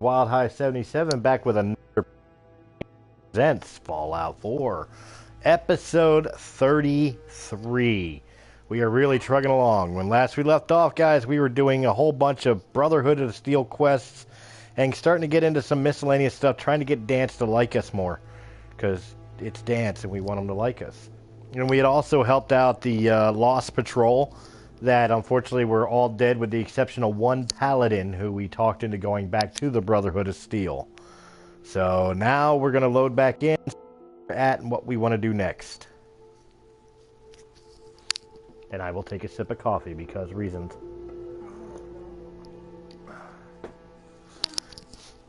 Wyldehigh77 back with another presents Fallout 4, episode 33. We are really trucking along. When last we left off, guys, we were doing a whole bunch of Brotherhood of Steel quests and starting to get into some miscellaneous stuff, trying to get Dance to like us more, because it's Dance and we want him to like us. And we had also helped out the Lost Patrol that unfortunately were all dead with the exception of one paladin who we talked into going back to the Brotherhood of Steel. So now we're going to load back in at what we want to do next. And I will take a sip of coffee because reasons.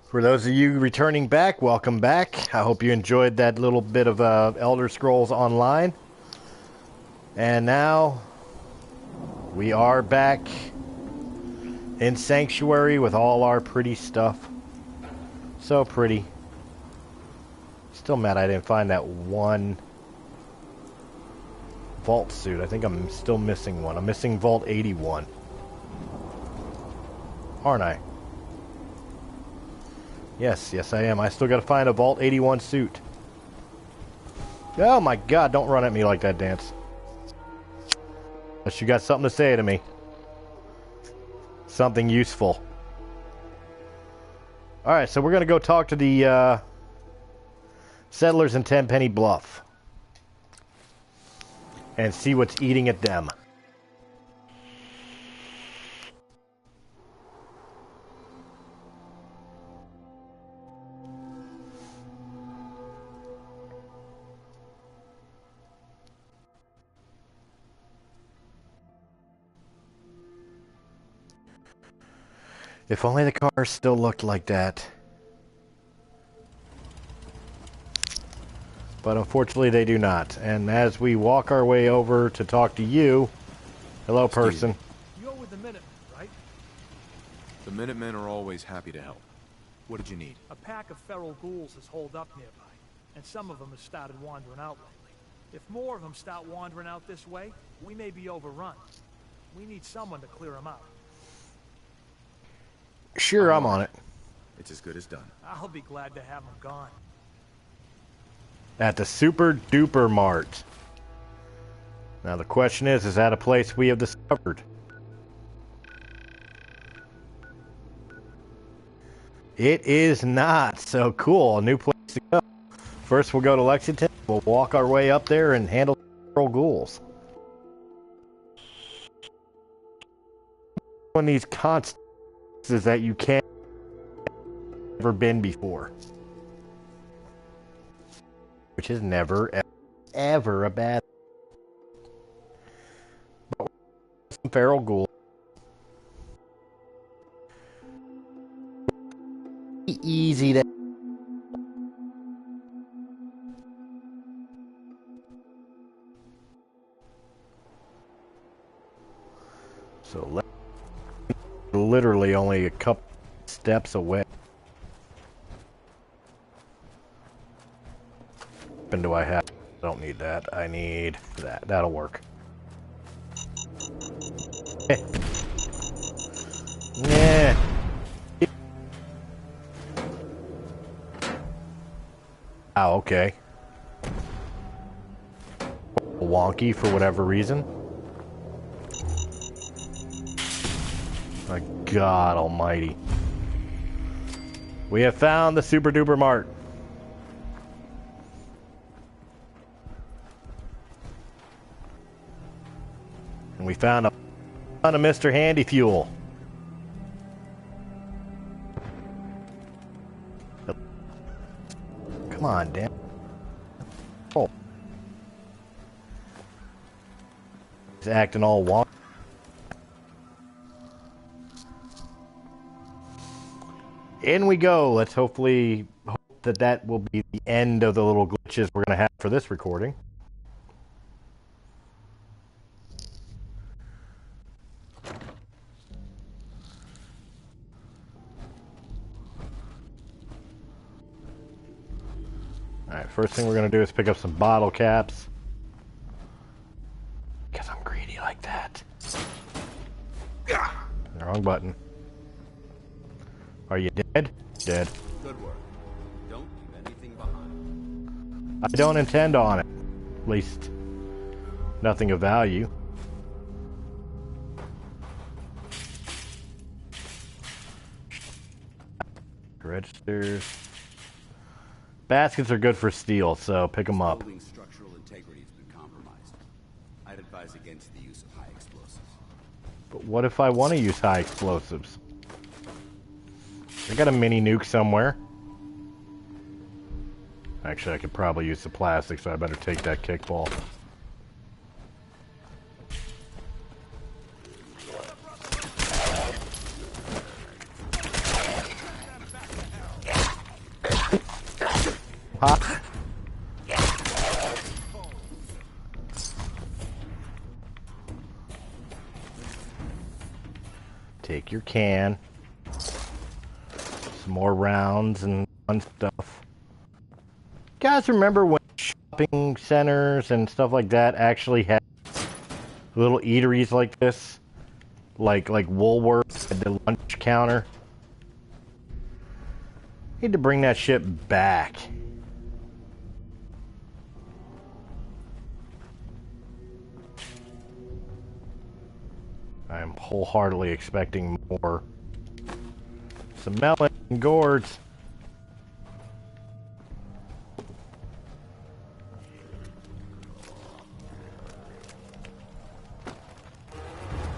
For those of you returning back, welcome back. I hope you enjoyed that little bit of Elder Scrolls Online. And now we are back in Sanctuary with all our pretty stuff. So pretty. Still mad I didn't find that one vault suit. I think I'm still missing one. I'm missing Vault 81. Aren't I? Yes, I am. I still gotta find a Vault 81 suit. Oh my god, don't run at me like that, Dance. Unless you got something to say to me. Something useful. Alright, so we're going to go talk to the settlers in Tenpenny Bluff. And see what's eating at them. If only the cars still looked like that. But unfortunately they do not. And as we walk our way over to talk to you... Hello, person. You're with the Minutemen, right? The Minutemen are always happy to help. What did you need? A pack of feral ghouls has holed up nearby, and some of them have started wandering out lately. If more of them start wandering out this way, we may be overrun. We need someone to clear them out. Sure, I'm on it. It's as good as done. I'll be glad to have them gone. At the Super Duper Mart. Now the question is that a place we have discovered? It is not. So cool, a new place to go. First we'll go to Lexington, we'll walk our way up there and handle feral ghouls. One of these constants is that you can't ever been before. Which is never, ever a bad thing. But some feral ghoul. Easy to... So literally only a couple steps away. And do I have? I don't need that. I need that. That'll work. Yeah. Oh, okay. Wonky for whatever reason. My God almighty. We have found the Super Duper Mart. And we found a ton of Mr. Handy Fuel. Come on, Dan. Oh. He's acting all wonky. In we go. Let's hopefully hope that that will be the end of the little glitches we're going to have for this recording. Alright, first thing we're going to do is pick up some bottle caps. Because I'm greedy like that. Wrong button. Are you dead? Dead. Good work. Don't leave anything behind. I don't intend on it. At least, nothing of value. Registers. Baskets are good for steel, so pick them up. Building structural integrity has been compromised. I'd advise against the use of high explosives. But what if I want to use high explosives? I got a mini nuke somewhere. Actually, I could probably use the plastic, so I better take that kickball. Huh? Take your can. Some more rounds and fun stuff. Guys, remember when shopping centers and stuff like that actually had little eateries like this? Like Woolworths had the lunch counter? Need to bring that shit back. I'm wholeheartedly expecting more. Some melon and gourds.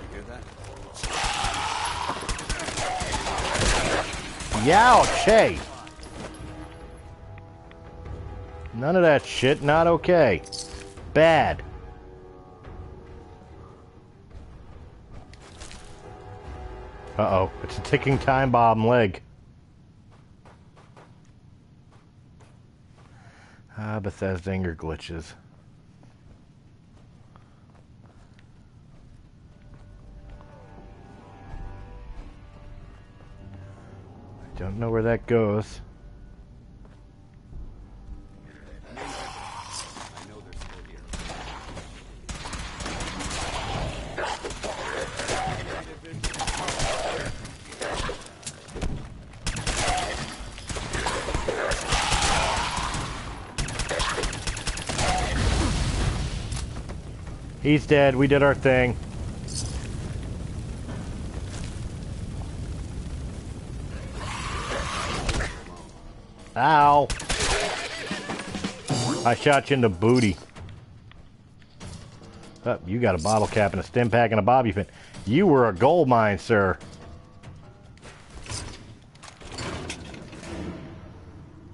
You hear that? Youch! None of that shit, not okay. Bad. Uh-oh, it's a ticking time bomb leg. Ah, Bethesda anger glitches. I don't know where that goes. I know they're still here. He's dead. We did our thing. Ow. I shot you in the booty. Oh, you got a bottle cap and a stim pack and a bobby pin. You were a gold mine, sir.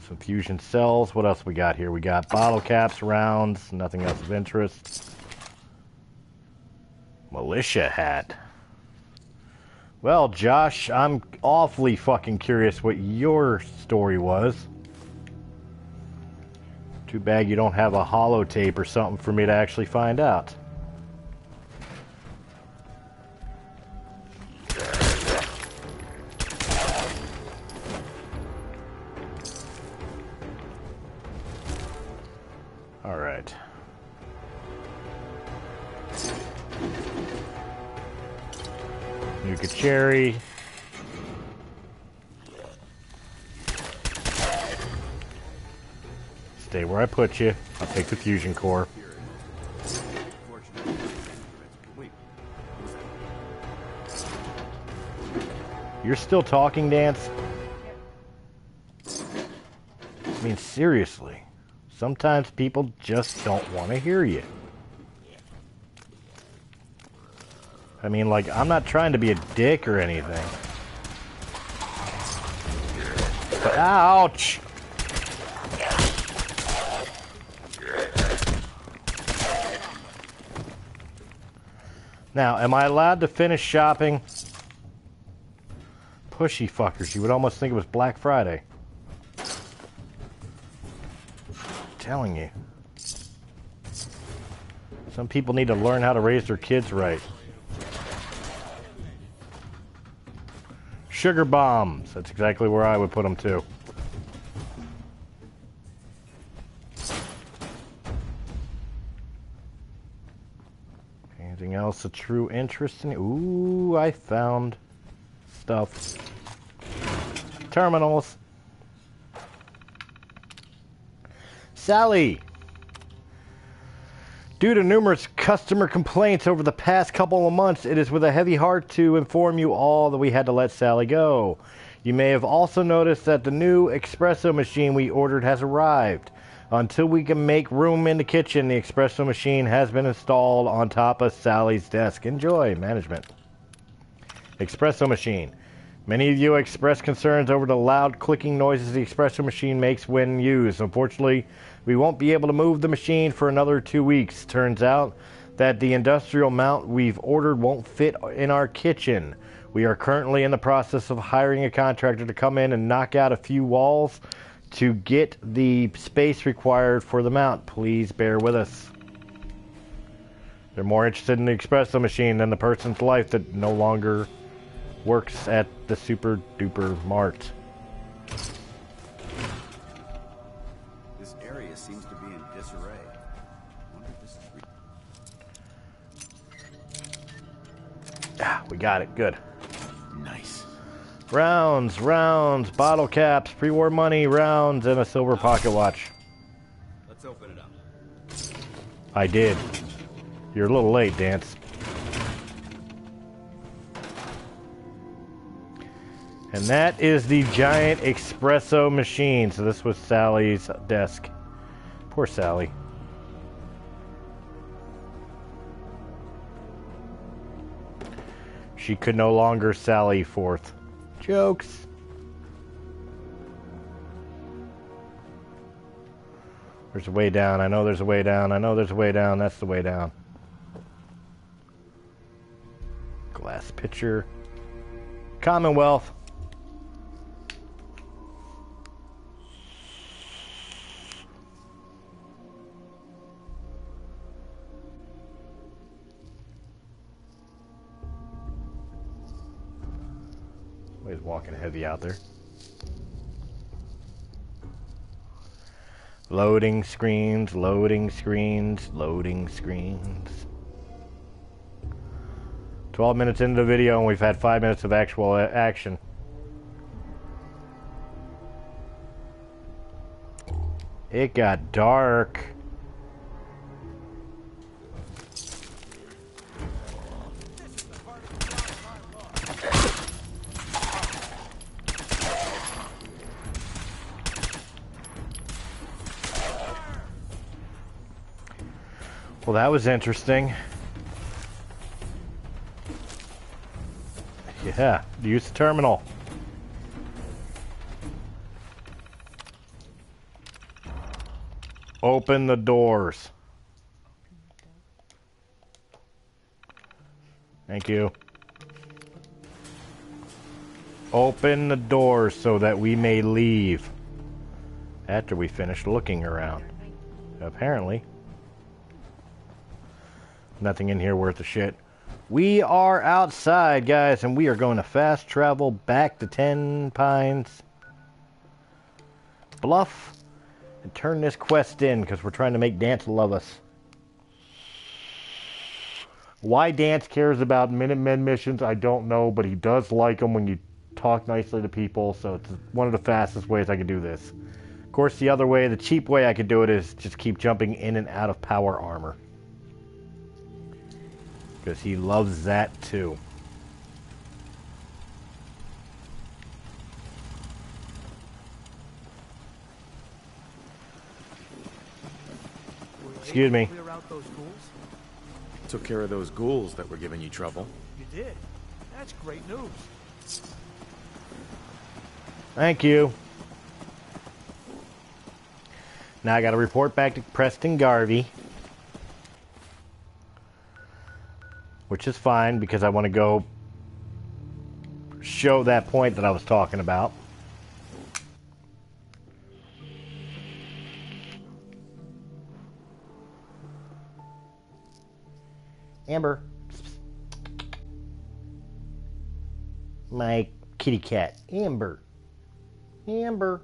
Some fusion cells. What else we got here? We got bottle caps, rounds, nothing else of interest. Militia hat. Well, Josh, I'm awfully fucking curious what your story was. Too bad you don't have a holotape or something for me to actually find out. All right. Nuka cherry. Stay where I put you. I'll take the fusion core. You're still talking, Dance? I mean, seriously. Sometimes people just don't want to hear you. I mean, like, I'm not trying to be a dick or anything. But, ouch! Now, am I allowed to finish shopping? Pushy fuckers. You would almost think it was Black Friday. I'm telling you. Some people need to learn how to raise their kids right. Sugar bombs. That's exactly where I would put them too. Anything else of true interest in it? Ooh, I found stuff. Terminals. Sally. Due to numerous customer complaints over the past couple of months, it is with a heavy heart to inform you all that we had to let Sally go. You may have also noticed that the new espresso machine we ordered has arrived. Until we can make room in the kitchen, the espresso machine has been installed on top of Sally's desk. Enjoy, management. Espresso machine. Many of you expressed concerns over the loud clicking noises the espresso machine makes when used. Unfortunately, we won't be able to move the machine for another 2 weeks. Turns out that the industrial mount we've ordered won't fit in our kitchen. We are currently in the process of hiring a contractor to come in and knock out a few walls to get the space required for the mount. Please bear with us. They're more interested in the espresso machine than the person's life that no longer works at the super duper mart. This area seems to be in disarray. I wonder if this is We got it. Good. Nice. Rounds, bottle caps, pre-war money, rounds, and a silver pocket watch. Let's open it up. I did. You're a little late, Dance. And that is the giant espresso machine. So this was Sally's desk. Poor Sally. She could no longer sally forth. Jokes. There's a way down. I know there's a way down. I know there's a way down. That's the way down. Glass pitcher. Commonwealth. He's walking heavy out there. Loading screens, loading screens, loading screens. 12 minutes into the video and we've had 5 minutes of actual action. It got dark. Well, that was interesting. Yeah, use the terminal. Open the doors. Thank you. Open the doors so that we may leave. After we finish looking around. Apparently. Nothing in here worth a shit. We are outside, guys, and we are going to fast travel back to 10 Pines Bluff and turn this quest in because we're trying to make Dance love us. Why Dance cares about Minutemen missions, I don't know, but he does like them when you talk nicely to people, so it's one of the fastest ways I can do this. Of course, the other way, the cheap way I could do it is just keep jumping in and out of power armor. Because he loves that too. Excuse me. Clear out those ghouls? Took care of those ghouls that were giving you trouble. You did. That's great news. Thank you. Now I got to report back to Preston Garvey. Which is fine because I want to go show that point that I was talking about. Amber. My kitty cat. Amber. Amber.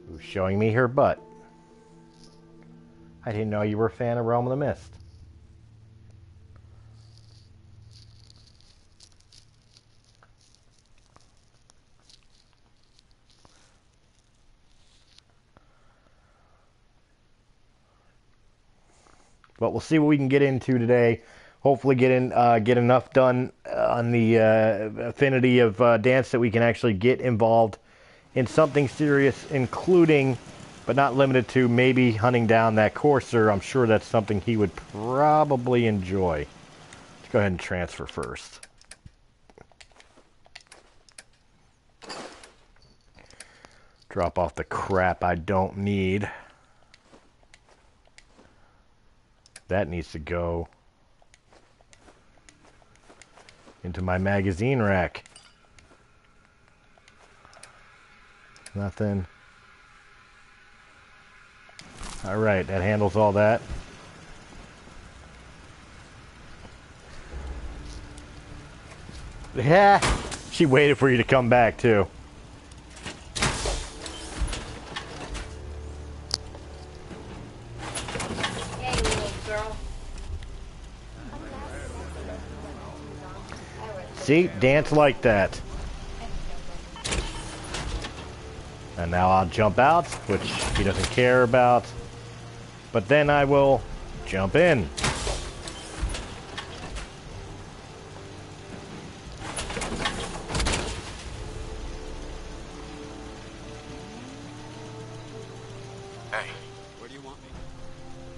Who's showing me her butt. I didn't know you were a fan of Realm of the Mist. But we'll see what we can get into today. Hopefully get enough done on the affinity of dance that we can actually get involved in something serious, including, but not limited to, maybe hunting down that Coursir. I'm sure that's something he would probably enjoy. Let's go ahead and transfer first. Drop off the crap I don't need. That needs to go into my magazine rack. Nothing. Alright, that handles all that. Yeah, she waited for you to come back too. Hey, little girl. See, dance like that. And now I'll jump out, which he doesn't care about. But then I will jump in. Hey, Where do you want me?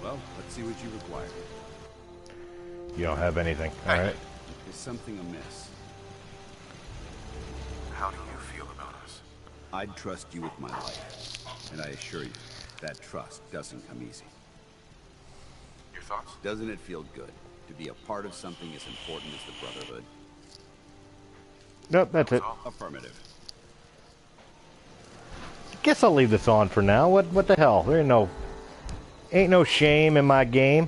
Well, let's see what you require. You don't have anything. Alright. Is something amiss? how do you feel about us? I'd trust you with my life. And I assure you, that trust doesn't come easy. Your thoughts? Doesn't it feel good to be a part of something as important as the Brotherhood? Nope, that's it. Affirmative. Guess I'll leave this on for now. What the hell? There ain't no shame in my game.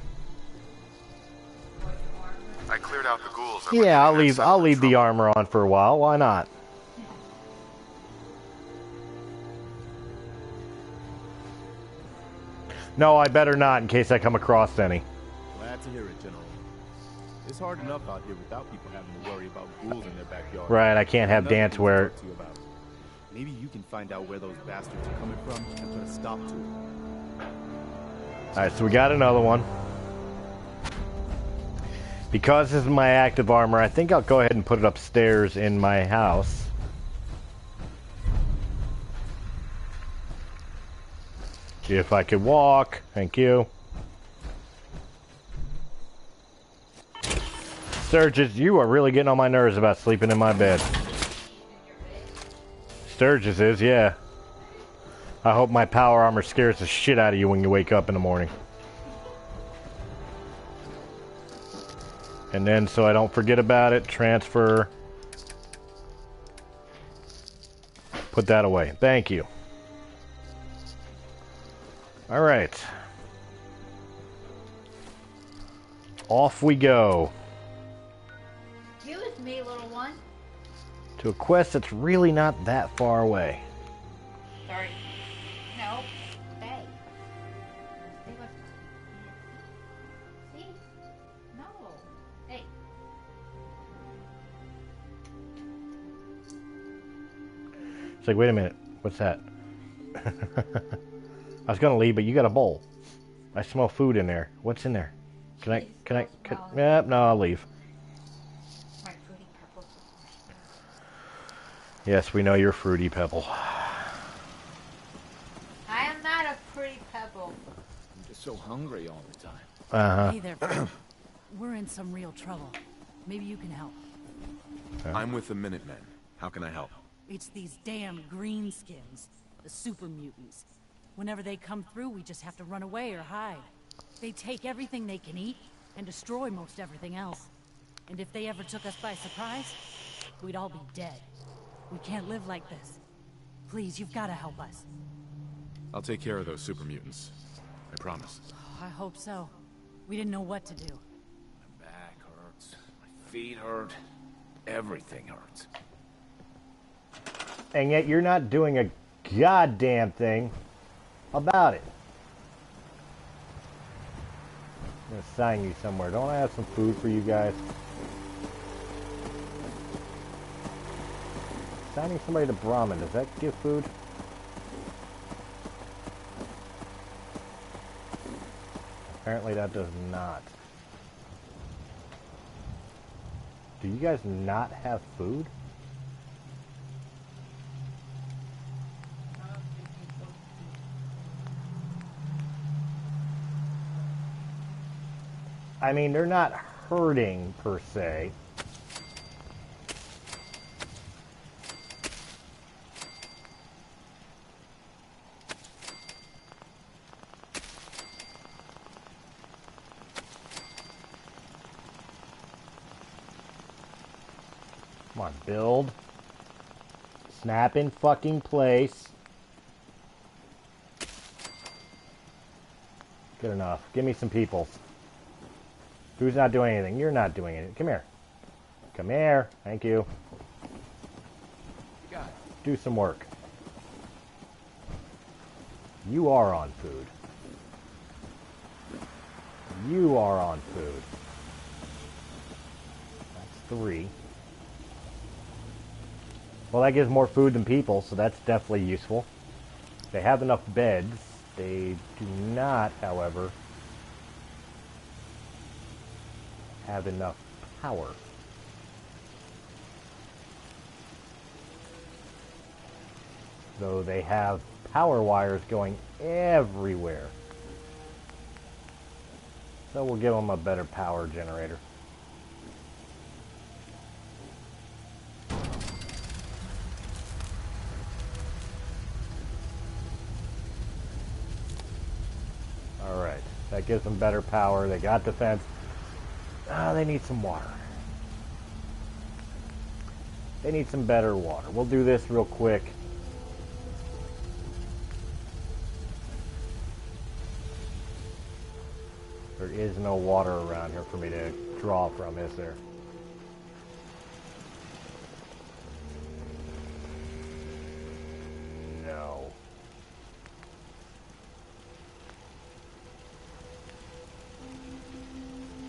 I cleared out the ghouls. Yeah, I'll leave the armor on for a while. Why not? No, I better not in case I come across any. Glad to hear it, General. It's hard enough out here without people having to worry about ghouls in their backyard. Right, I can't have Another dance thing to where... talk to you about. Maybe you can find out where those bastards are coming from and put a stop to it. Alright, so we got another one. Because this is my active armor, I think I'll go ahead and put it upstairs in my house. See if I could walk. Thank you. Sturgis, you are really getting on my nerves about sleeping in my bed. Sturgis is, yeah. I hope my power armor scares the shit out of you when you wake up in the morning. And then, so I don't forget about it, transfer. Put that away. Thank you. Alright. Off we go. Excuse me, little one. To a quest that's really not that far away. Sorry. No. Hey. See what? See? No. Hey. It's like, wait a minute. What's that? I was gonna leave, but you got a bowl. I smell food in there. What's in there? Can yep, no, I'll leave. My fruity pebbles. Yes, we know you're Fruity Pebble. I am not a pretty pebble. I'm just so hungry all the time. Uh-huh. Hey there, friend. We're in some real trouble. Maybe you can help. I'm with the Minutemen. How can I help? It's these damn greenskins, the super mutants. Whenever they come through, we just have to run away or hide. They take everything they can eat and destroy most everything else. And if they ever took us by surprise, we'd all be dead. We can't live like this. Please, you've got to help us. I'll take care of those super mutants. I promise. Oh, I hope so. We didn't know what to do. My back hurts. My feet hurt. Everything hurts. And yet you're not doing a goddamn thing about it. I'm gonna sign you somewhere. Don't I have some food for you guys? Signing somebody to Brahmin, does that give food? Apparently that does not. Do you guys not have food? I mean, they're not hurting per se. Come on, build. Snap in fucking place. Good enough. Give me some people. Who's not doing anything? You're not doing anything. Come here. Come here. Thank you. Do some work. You are on food. You are on food. That's 3. Well, that gives more food than people, so that's definitely useful. They have enough beds. They do not, however, have enough power. Though they have power wires going everywhere. So we'll give them a better power generator. Alright, that gives them better power. They got defense. They need some water. They need some better water. We'll do this real quick. There is no water around here for me to draw from, is there? No.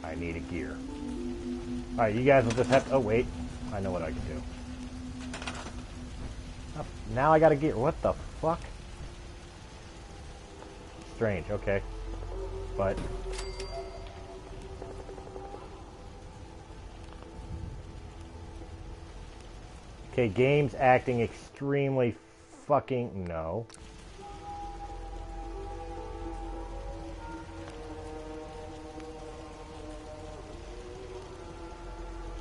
I need a gear. Alright, you guys will just have to... Oh, wait. I know what I can do. Oh, now I got a gear. What the fuck? Strange, okay. But... Okay, game's acting extremely fucking... No.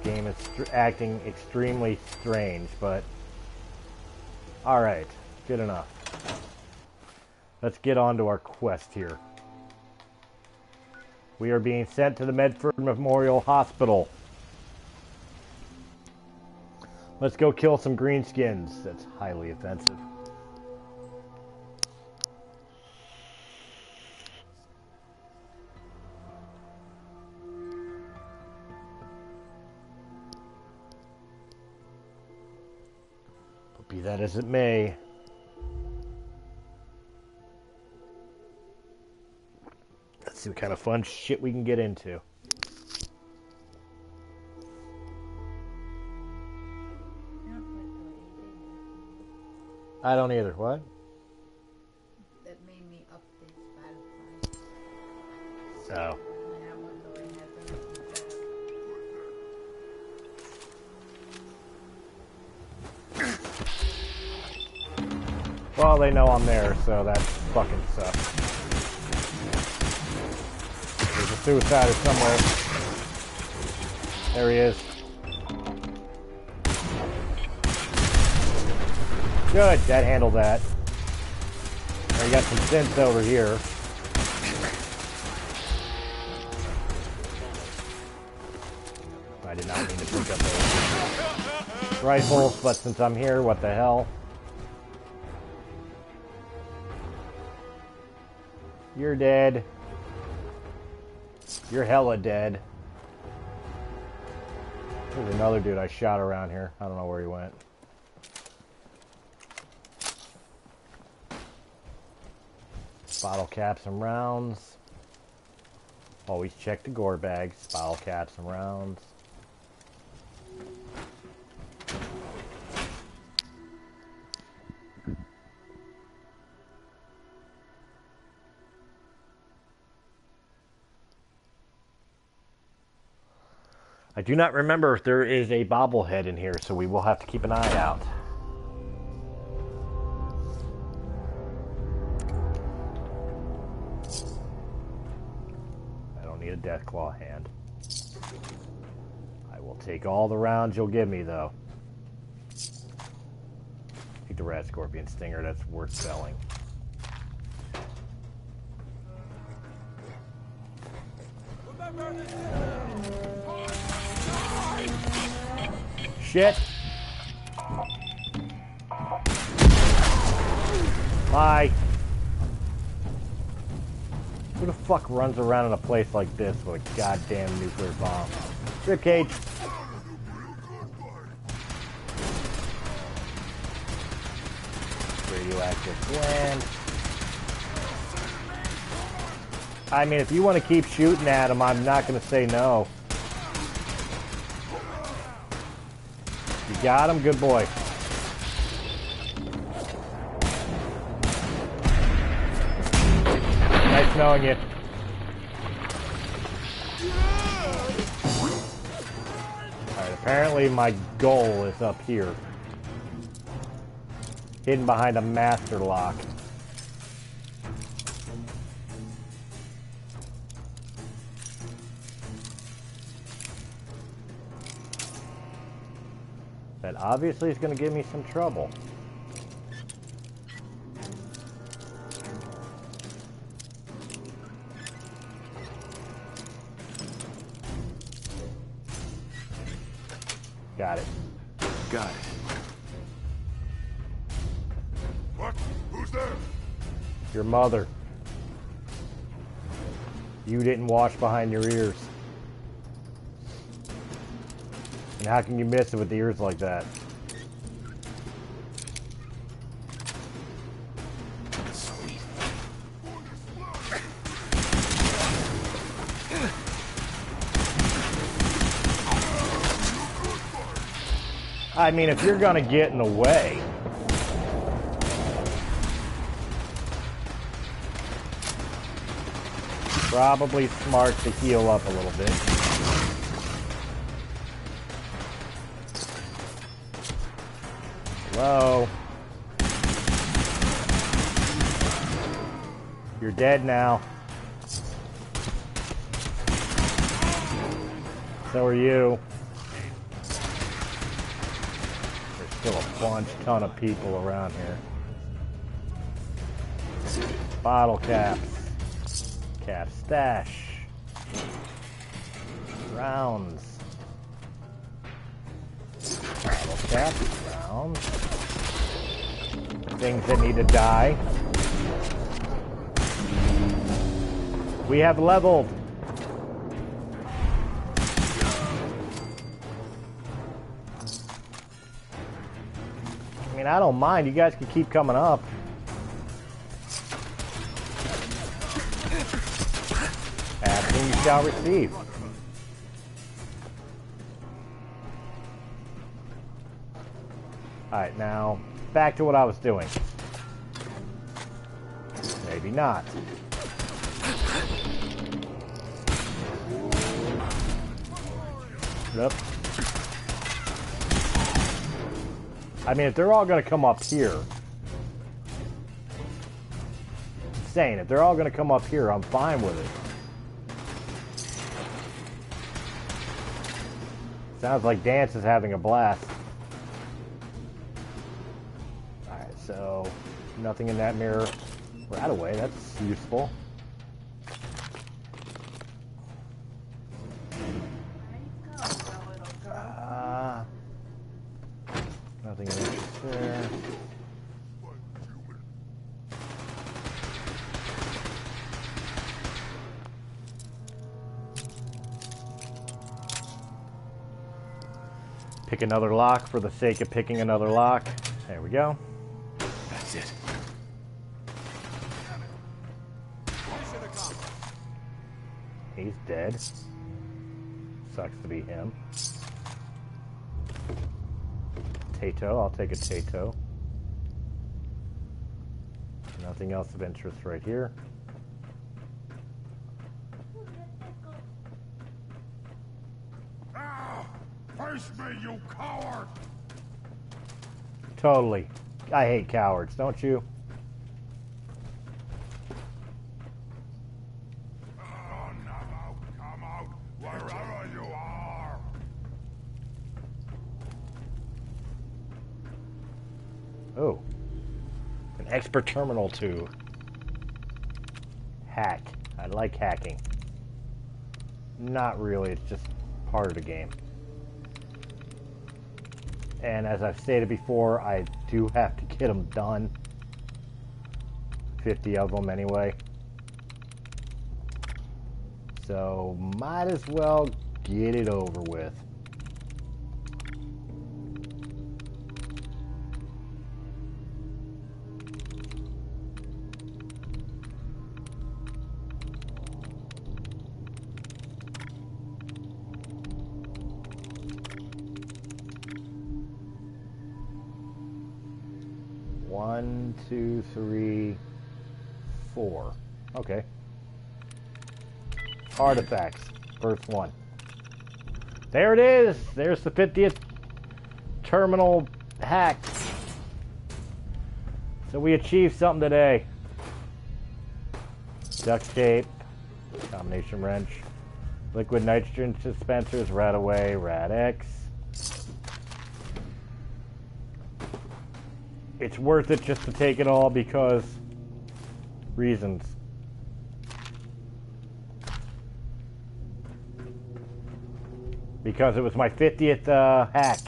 Game is acting extremely strange, but... Alright, good enough. Let's get on to our quest here. We are being sent to the Medford Memorial Hospital. Let's go kill some greenskins. That's highly offensive. But be that as it may, let's see what kind of fun shit we can get into. I don't either. What? That made me up this Spotify. So. Well, they know I'm there, so that fucking sucks. There's a suicider somewhere. There he is. Good, that handled that. Now you got some synths over here. I did not mean to pick up those rifles, but since I'm here, what the hell? You're dead. You're hella dead. There's another dude I shot around here. I don't know where he went. Bottle caps and rounds. Always check the gore bags. Bottle caps and rounds. I do not remember if there is a bobblehead in here, so we will have to keep an eye out. I don't need a Deathclaw hand. I will take all the rounds you'll give me, though. Take the Rat Scorpion Stinger, that's worth selling. Shit! Bye! Who the fuck runs around in a place like this with a goddamn nuclear bomb? Ribcage! Radioactive gland. I mean, if you want to keep shooting at him, I'm not going to say no. You got him? Good boy. Nice knowing you. Alright, apparently my goal is up here. Hidden behind a master lock. That obviously is going to give me some trouble. Got it. Got it. What? Who's there? Your mother. You didn't wash behind your ears. And how can you miss it with the ears like that? Sweet. I mean, if you're gonna get in the way. Probably smart to heal up a little bit. Hello? You're dead now. So are you. There's still a ton of people around here. Bottle caps. Cap stash. Rounds. Bottle cap. Rounds. Things that need to die. We have leveled. I mean, I don't mind. You guys can keep coming up. Asking you shall receive. Alright, now, back to what I was doing. Maybe not. Yep. I mean, if they're all going to come up here... I'm saying, if they're all going to come up here, I'm fine with it. Sounds like Dance is having a blast. Alright, so... nothing in that mirror. Right away, that's useful. Nothing of interest there. Pick another lock for the sake of picking another lock. There we go. That's it. He's dead. Sucks to be him. Tato, I'll take a Tato. Nothing else of interest right here. Face me, you coward! Totally. I hate cowards, don't you? Now, come out, wherever you are! Oh. An expert terminal to hack. I like hacking. Not really, it's just part of the game. And as I've stated before, I do have to get them done. 50 of them anyway. So, might as well get it over with. One, two, three, four. Okay. Artifacts. First one. There it is! There's the 50th terminal hack. So we achieved something today. Duct tape. Combination wrench. Liquid nitrogen dispensers. Rat away. Rat X. It's worth it just to take it all because reasons. Because it was my 50th hack.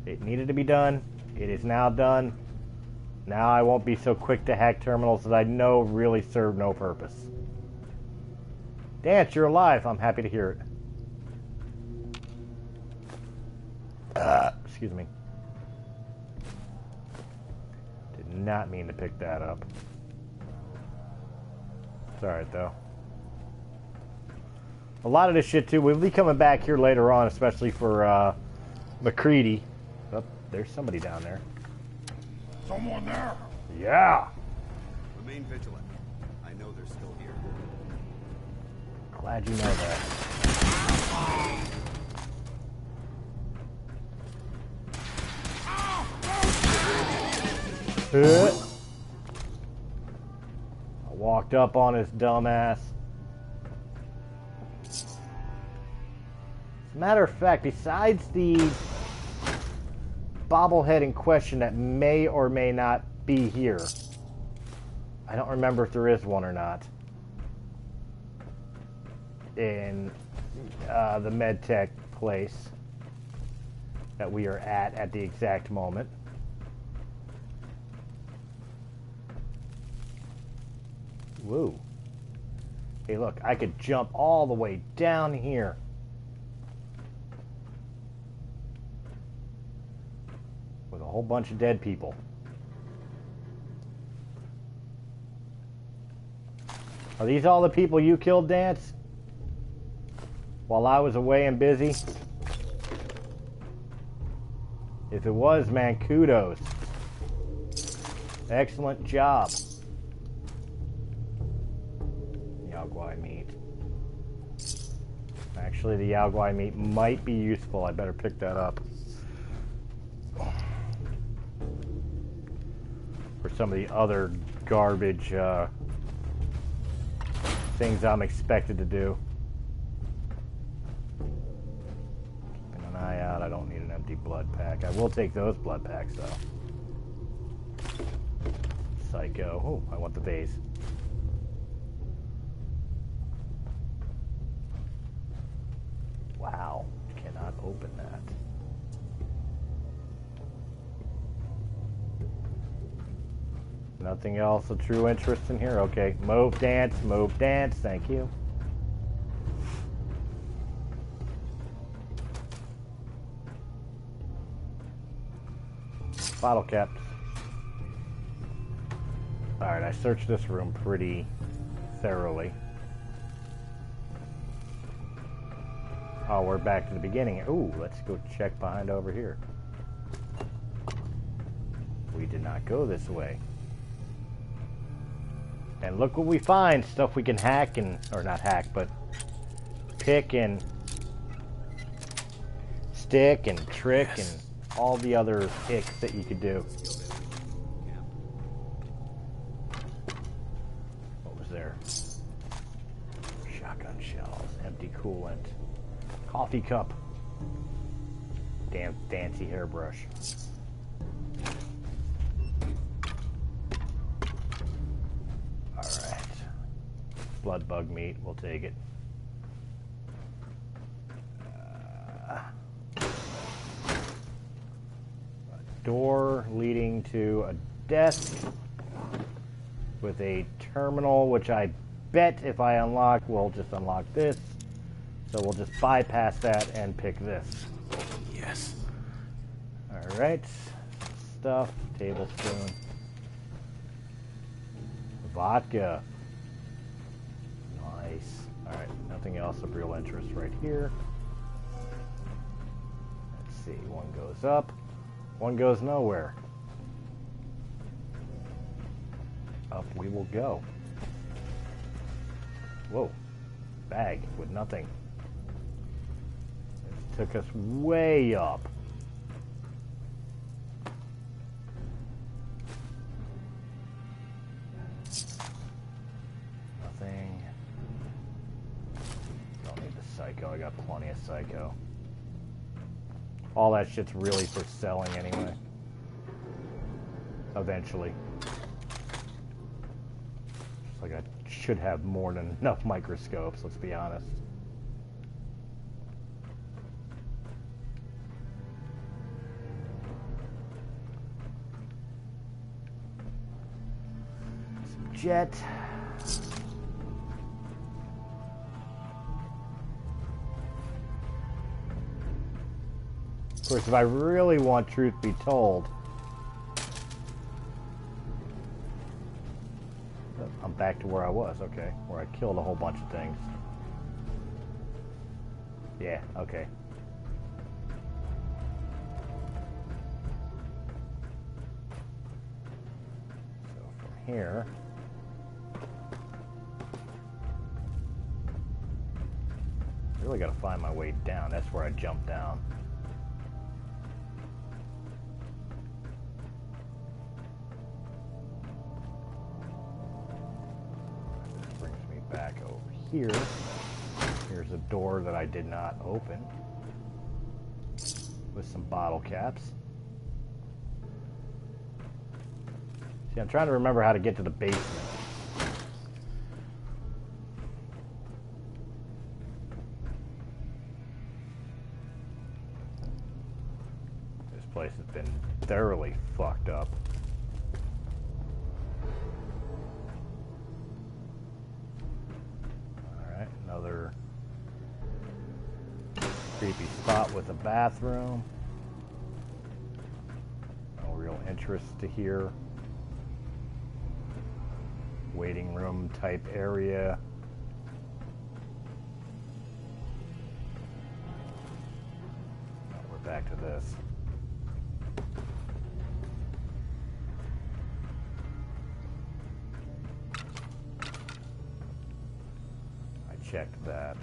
It needed to be done. It is now done. Now I won't be so quick to hack terminals that I know really serve no purpose. Dance, you're alive. I'm happy to hear it. Excuse me. Did not mean to pick that up. It's alright though. A lot of this shit too, we'll be coming back here later on, especially for McCready. Oh, there's somebody down there. Someone there! Yeah! Remain vigilant. I know they're still here. Glad you know that. I walked up on his dumbass. As a matter of fact, besides the bobblehead in question that may or may not be here, I don't remember if there is one or not, in the MedTech place that we are at the exact moment. Woo. Hey, look, I could jump all the way down here. With a whole bunch of dead people. Are these all the people you killed, Dance? While I was away and busy? If it was, man, kudos. Excellent job. Yaogwai meat. Actually, the Yaogwai meat might be useful. I better pick that up. For some of the other garbage things I'm expected to do. Keeping an eye out. I don't need an empty blood pack. I will take those blood packs, though. Psycho. Oh, I want the vase. Wow. Cannot open that. Nothing else of true interest in here? Okay. Move, dance, thank you. Bottle caps. Alright, I searched this room pretty thoroughly. Oh, we're back to the beginning. Ooh, let's go check behind over here. We did not go this way. And look what we find. Stuff we can hack and... Or not hack, but... pick and... stick and trick and all the other hicks that you could do. What was there? Shotgun shells, empty coolant, coffee cup, damn fancy hairbrush. Alright. Blood bug meat, we'll take it. A door leading to a desk with a terminal, which I bet if I unlock, we'll just unlock this. So we'll just bypass that and pick this. Yes. Alright. Stuff, tablespoon. Vodka. Nice. Alright, nothing else of real interest right here. Let's see, one goes up, one goes nowhere. Up we will go. Whoa. Bag with nothing. This took us way up. Nothing. Don't need the psycho. I got plenty of psycho. All that shit's really for selling anyway. Eventually. Just like I should have more than enough microscopes, let's be honest. Some jet. Of course, if I really want truth be told, I'm back to where I was, okay, where I killed a whole bunch of things. Yeah, okay. So from here, I really gotta find my way down. That's where I jumped down. Back over here. Here's a door that I did not open with some bottle caps. See, I'm trying to remember how to get to the basement. This place has been thoroughly fucked up. Another creepy spot with a bathroom. No real interest to here. Waiting room type area. Oh, we're back to this. Checked that.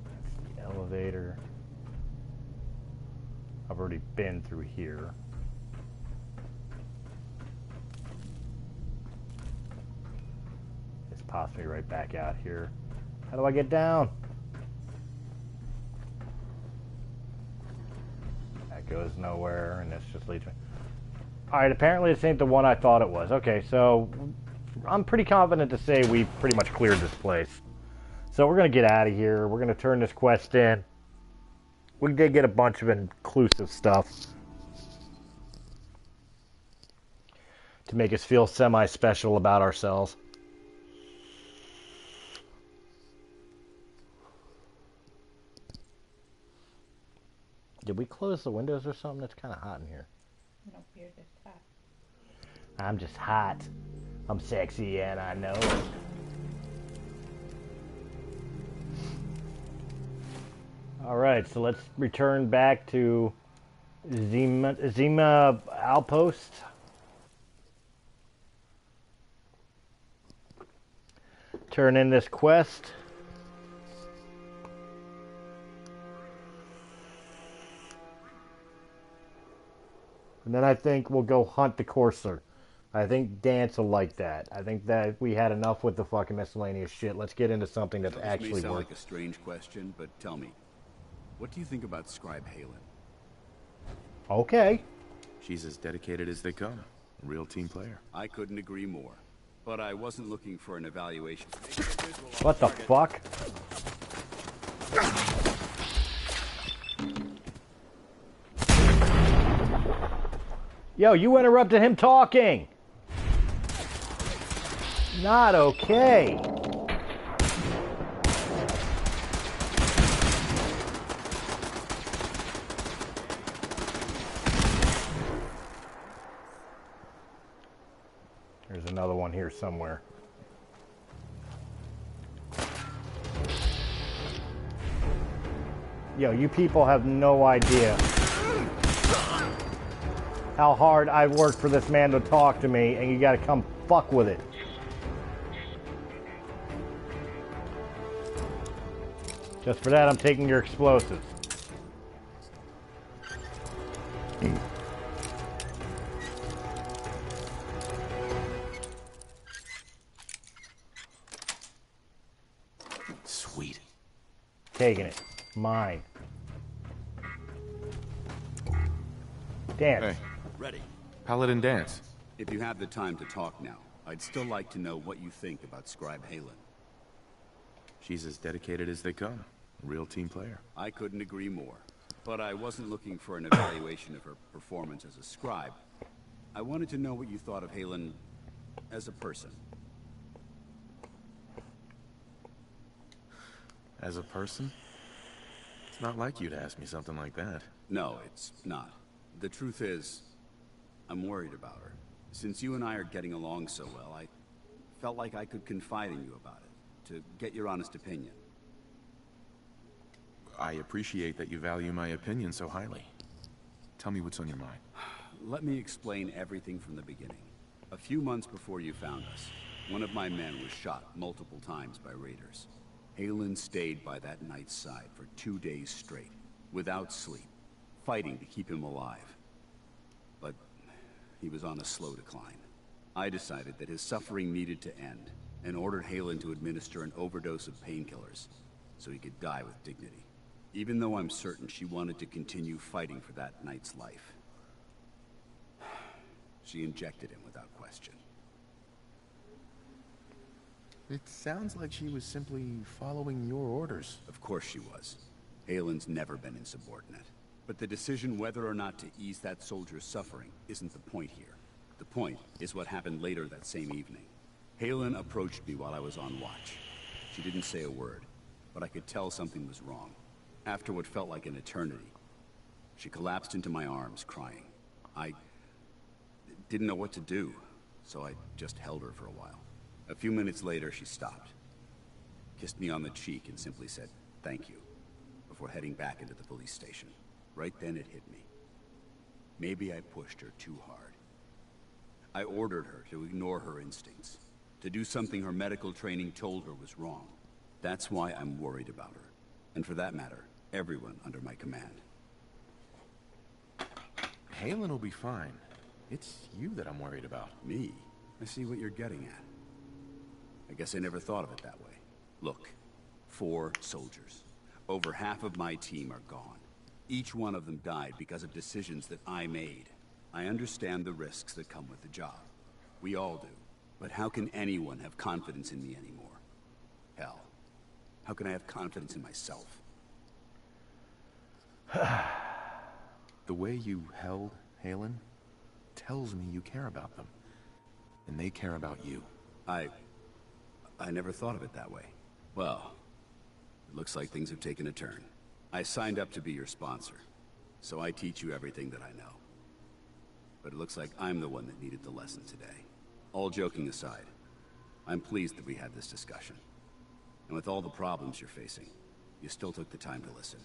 That's the elevator. I've already been through here. This pops me right back out here. How do I get down? That goes nowhere, and this just leads me. Alright, apparently this ain't the one I thought it was. Okay, so I'm pretty confident to say we pretty much cleared this place. So we're going to get out of here. We're going to turn this quest in. We did get a bunch of inclusive stuff to make us feel semi-special about ourselves. Did we close the windows or something? It's kind of hot in here. No, you're just hot. I'm just hot. I'm sexy and I know it. Alright, so let's return back to Zima Outpost. turn in this quest. And then I think we'll go hunt the Coursir. I think Dance will like that. I think that we had enough with the fucking miscellaneous shit. Let's get into something that's actually This may sound worth. like a strange question, but tell me, what do you think about Scribe Halen? Okay. She's as dedicated as they come. A real team player. I couldn't agree more. But I wasn't looking for an evaluation. What the fuck? Yo, you interrupted him talking! Not okay. There's another one here somewhere. Yo, you people have no idea how hard I've worked for this man to talk to me, and you gotta come fuck with it. Just for that, I'm taking your explosives. Sweet. Taking it. Mine. Dance. Hey. Ready. Paladin Dance. If you have the time to talk now, I'd still like to know what you think about Scribe Halen. She's as dedicated as they come. A real team player. I couldn't agree more. But I wasn't looking for an evaluation of her performance as a scribe. I wanted to know what you thought of Halen as a person. As a person? It's not like you to ask me something like that. No, it's not. The truth is, I'm worried about her. Since you and I are getting along so well, I felt like I could confide in you about it, to get your honest opinion. I appreciate that you value my opinion so highly. Tell me what's on your mind. Let me explain everything from the beginning. A few months before you found us, one of my men was shot multiple times by raiders. Halen stayed by that knight's side for 2 days straight, without sleep, fighting to keep him alive. But he was on a slow decline. I decided that his suffering needed to end, and ordered Halen to administer an overdose of painkillers, so he could die with dignity. Even though I'm certain she wanted to continue fighting for that knight's life. She injected him without question. It sounds like she was simply following your orders. Of course she was. Halen's never been insubordinate. But the decision whether or not to ease that soldier's suffering isn't the point here. The point is what happened later that same evening. Halen approached me while I was on watch. She didn't say a word, but I could tell something was wrong. After what felt like an eternity, she collapsed into my arms, crying. I didn't know what to do, so I just held her for a while. A few minutes later, she stopped, kissed me on the cheek, and simply said, "Thank you," before heading back into the police station. Right then it hit me. Maybe I pushed her too hard. I ordered her to ignore her instincts, to do something her medical training told her was wrong. That's why I'm worried about her. And for that matter, everyone under my command. Halen will be fine. It's you that I'm worried about. Me? I see what you're getting at. I guess I never thought of it that way. Look, 4 soldiers. Over half of my team are gone. Each one of them died because of decisions that I made. I understand the risks that come with the job. We all do. But how can anyone have confidence in me anymore? Hell, how can I have confidence in myself? The way you held Halen tells me you care about them. And they care about you. I never thought of it that way. Well, it looks like things have taken a turn. I signed up to be your sponsor, so I teach you everything that I know. But it looks like I'm the one that needed the lesson today. All joking aside, I'm pleased that we had this discussion. And with all the problems you're facing, you still took the time to listen.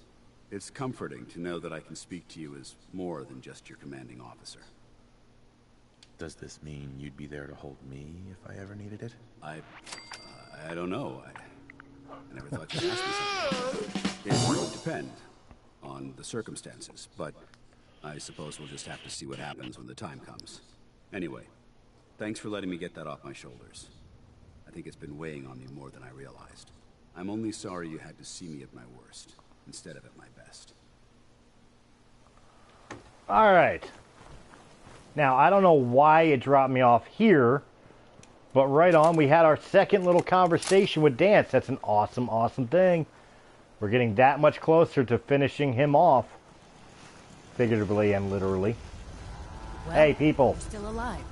It's comforting to know that I can speak to you as more than just your commanding officer. Does this mean you'd be there to hold me if I ever needed it? I don't know. I never thought you'd ask me something. It would depend on the circumstances, but I suppose we'll just have to see what happens when the time comes. Anyway, thanks for letting me get that off my shoulders. I think it's been weighing on me more than I realized. I'm only sorry you had to see me at my worst, instead of at my best. Alright. Now, I don't know why it dropped me off here, but right on, we had our second little conversation with Dance. That's an awesome, awesome thing. We're getting that much closer to finishing him off. Figuratively and literally. Well, hey, people. You're still alive.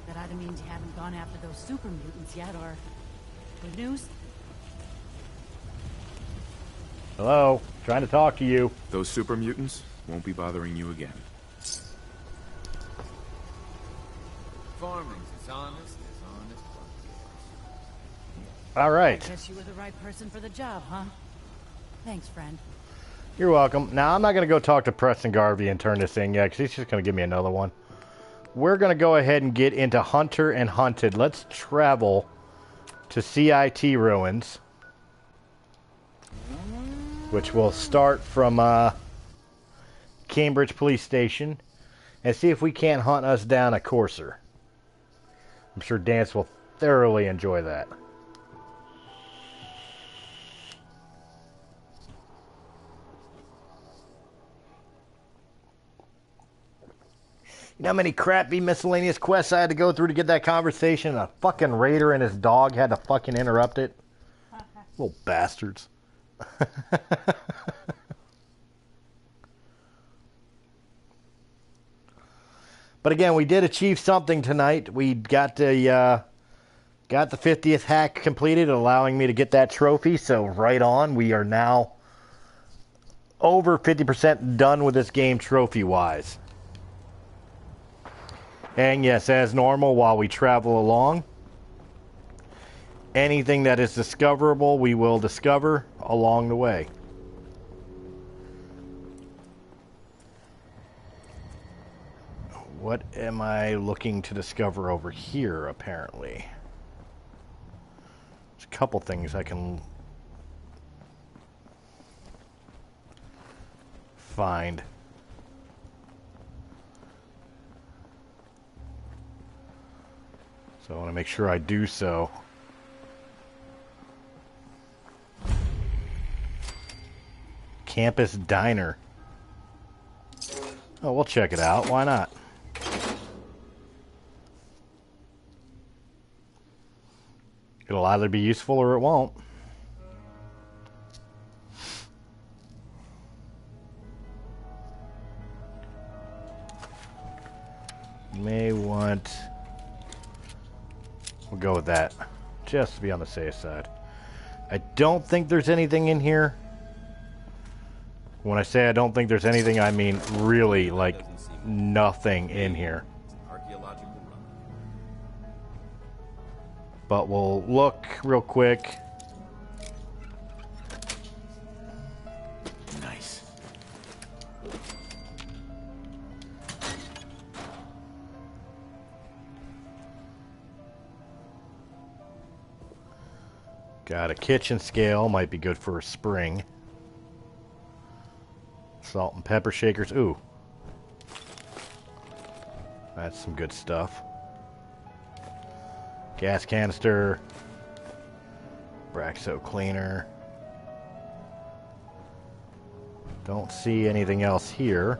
That either means you haven't gone after those super mutants yet, or... Good news? Hello. Trying to talk to you. Those super mutants won't be bothering you again. Farming's as honest. All right. I guess you were the right person for the job, huh? Thanks, friend. You're welcome. Now, I'm not going to go talk to Preston Garvey and turn this in yet, because he's just going to give me another one. We're going to go ahead and get into Hunter and Hunted. Let's travel to CIT Ruins, which will start from Cambridge Police Station, and see if we can't hunt us down a Coursir. I'm sure Dance will thoroughly enjoy that. You know how many crappy miscellaneous quests I had to go through to get that conversation? A fucking raider and his dog had to fucking interrupt it. Little bastards. But again, we did achieve something tonight. We got the 50th hack completed, allowing me to get that trophy. So right on, we are now over 50% done with this game trophy-wise. And yes, as normal, while we travel along, anything that is discoverable, we will discover along the way. What am I looking to discover over here, apparently? There's a couple things I can find. So I want to make sure I do so. Campus Diner. Oh, we'll check it out. Why not? It'll either be useful or it won't. May want... We'll go with that, just to be on the safe side. I don't think there's anything in here. When I say I don't think there's anything, I mean really, like, nothing in here. But we'll look real quick. Nice. Got a kitchen scale, might be good for a spring. Salt and pepper shakers, ooh. That's some good stuff. Gas canister. Braxo cleaner. Don't see anything else here.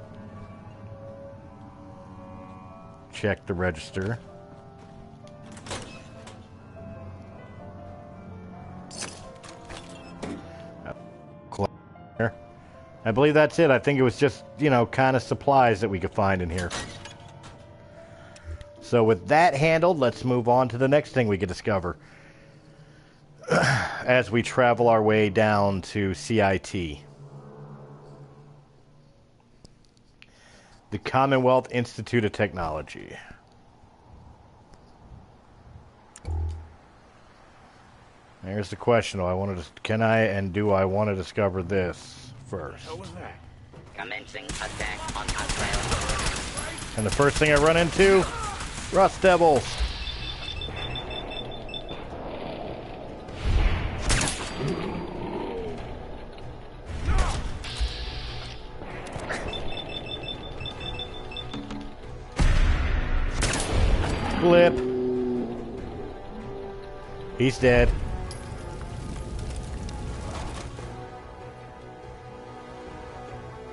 Check the register. I believe that's it. I think it was just, you know, kind of supplies that we could find in here. So with that handled, let's move on to the next thing we could discover as we travel our way down to CIT. The Commonwealth Institute of Technology. Here's the question. Can I and do I want to discover this first? What was that? Commencing attack on Australia. And the first thing I run into, Rust Devils. Blip. He's dead.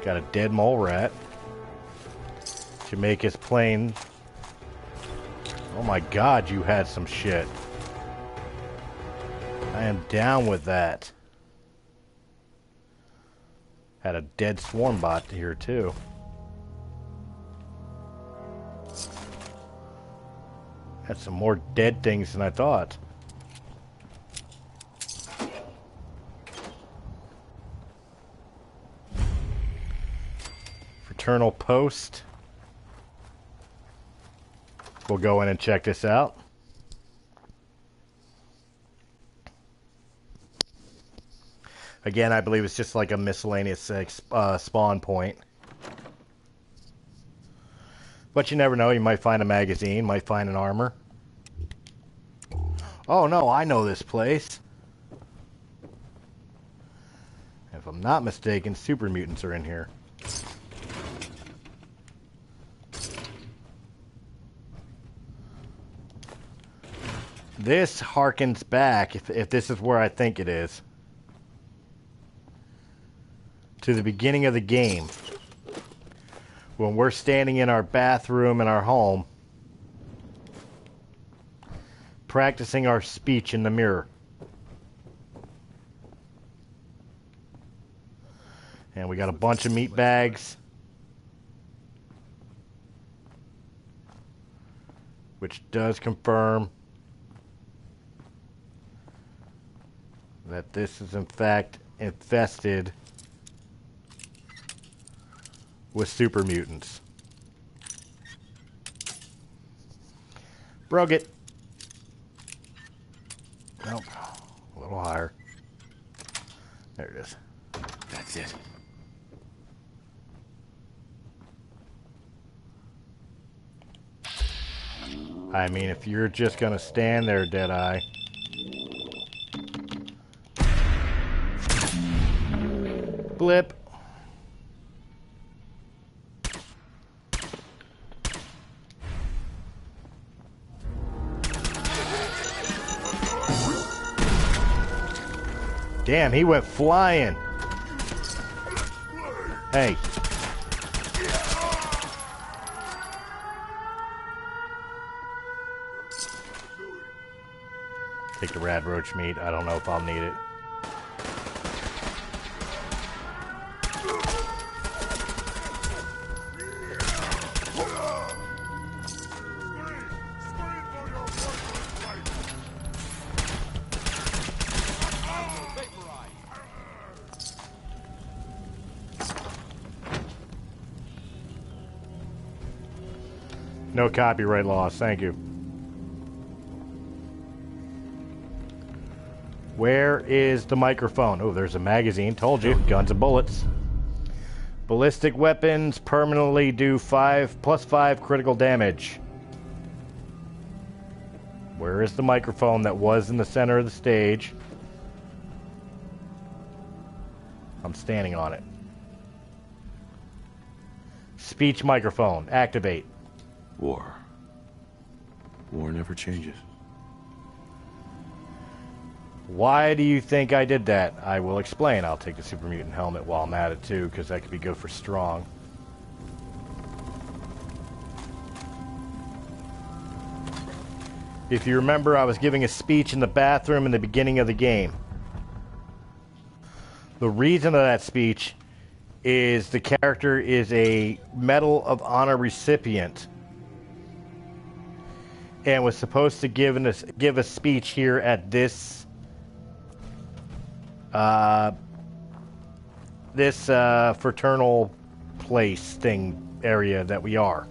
Got a dead mole rat. Should make his plane. Oh my god, you had some shit. I am down with that. Had a dead swarm bot here too. Had some more dead things than I thought. Fraternal Post. We'll go in and check this out. Again, I believe it's just like a miscellaneous spawn point. But you never know. You might find a magazine, might find an armor. Oh no, I know this place. If I'm not mistaken, super mutants are in here. This harkens back, if this is where I think it is, to the beginning of the game. When we're standing in our bathroom in our home, practicing our speech in the mirror. And we got a bunch of meat bags, which does confirm that this is in fact infested with super mutants. Broke it. Nope. A little higher. There it is. That's it. I mean, if you're just gonna stand there, Deadeye. Blip. Damn, he went flying. Hey. Take the rad roach meat. I don't know if I'll need it. No copyright laws, thank you. Where is the microphone? Oh, there's a magazine. Told you. Guns and bullets. Ballistic weapons permanently do +5 critical damage. Where is the microphone that was in the center of the stage? I'm standing on it. Speech microphone. Activate. War. War never changes. Why do you think I did that? I will explain. I'll take the super mutant helmet while I'm at it too, because that could be good for strong. If you remember, I was giving a speech in the bathroom in the beginning of the game. The reason of that speech is the character is a Medal of Honor recipient and was supposed to give a speech here at this fraternal place thing area that we are.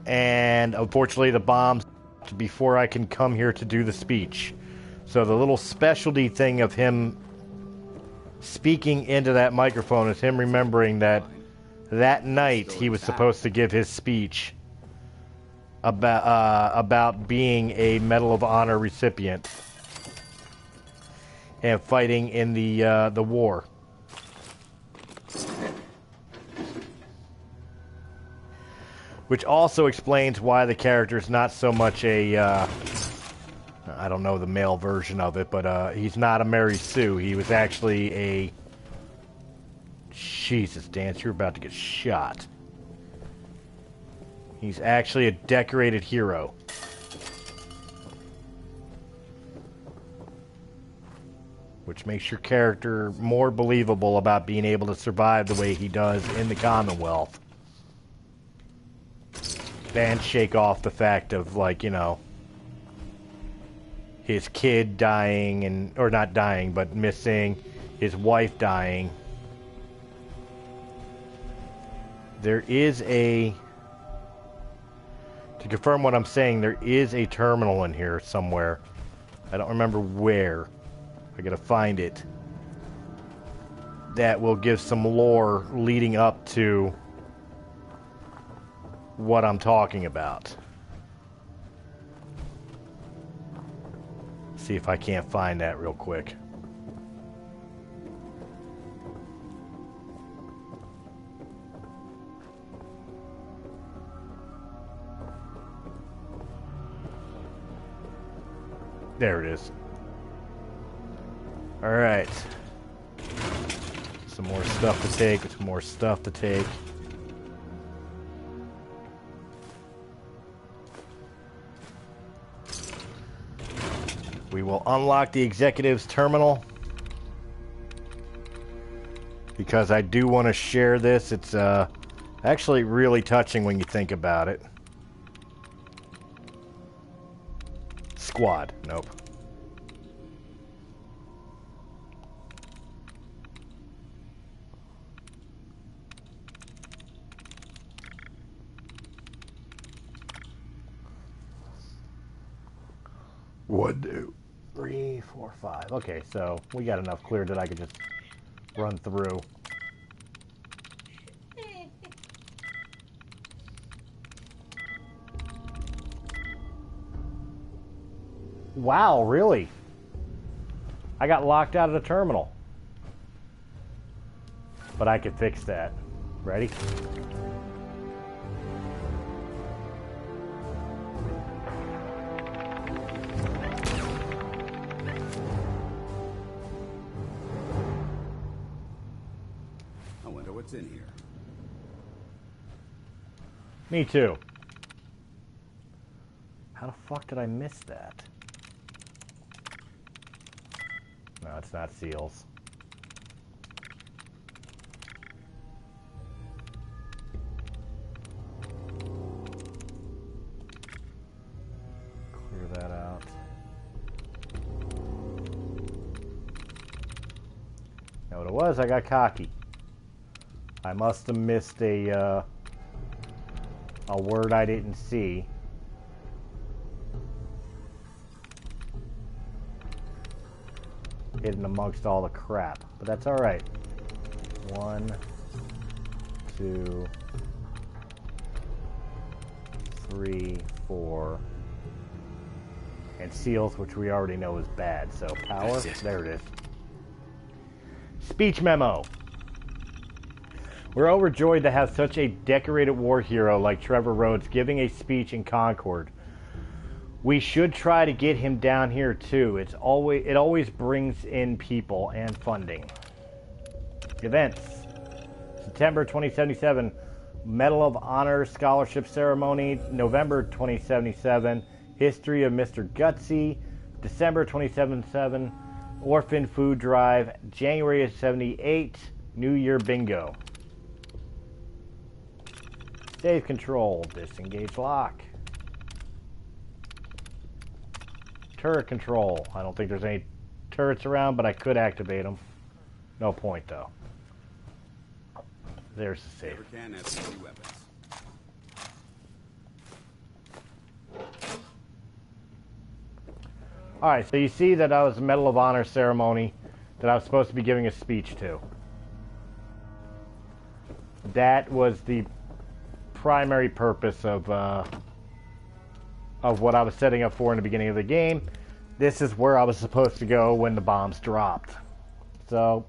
And unfortunately the bombs before I can come here to do the speech. So the little specialty thing of him speaking into that microphone is him remembering that that night he was supposed to give his speech about being a Medal of Honor recipient and fighting in the war. Which also explains why the character's not so much a, I don't know the male version of it, but he's not a Mary Sue. He was actually a... Jesus, Dance, you're about to get shot. He's actually a decorated hero. Which makes your character more believable about being able to survive the way he does in the Commonwealth. And shake off the fact of, like, you know, his kid dying, and or not dying, but missing, his wife dying. There is a... To confirm what I'm saying, there is a terminal in here somewhere. I don't remember where. I gotta find it. That will give some lore leading up to what I'm talking about. See if I can't find that real quick. There it is. All right. Some more stuff to take. Some more stuff to take. We will unlock the executive's terminal. Because I do want to share this. It's actually really touching when you think about it. Squad. Nope. One, two, 3, 4, 5. Okay, so we got enough cleared that I could just run through. Wow, really? I got locked out of the terminal. But I could fix that. Ready? I wonder what's in here. Me too. How the fuck did I miss that? No, it's not seals. Clear that out. Now what it was, I got cocky. I must have missed a word I didn't see. Hidden amongst all the crap, but that's all right. 1, 2, 3, 4, and seals, which we already know is bad. So power, there it is. Speech memo. We're overjoyed to have such a decorated war hero like Trevor Rhodes giving a speech in Concord. We should try to get him down here too. It always brings in people and funding. Events. September 2077, Medal of Honor Scholarship Ceremony. November 2077, History of Mr. Gutsy. December 2077, Orphan Food Drive. January of 78, New Year Bingo. Save control. Disengage lock. Turret control. I don't think there's any turrets around, but I could activate them. No point, though. There's the save. Alright, so you see that I was a Medal of Honor ceremony that I was supposed to be giving a speech to. That was the primary purpose of what I was setting up for in the beginning of the game. This is where I was supposed to go when the bombs dropped. So,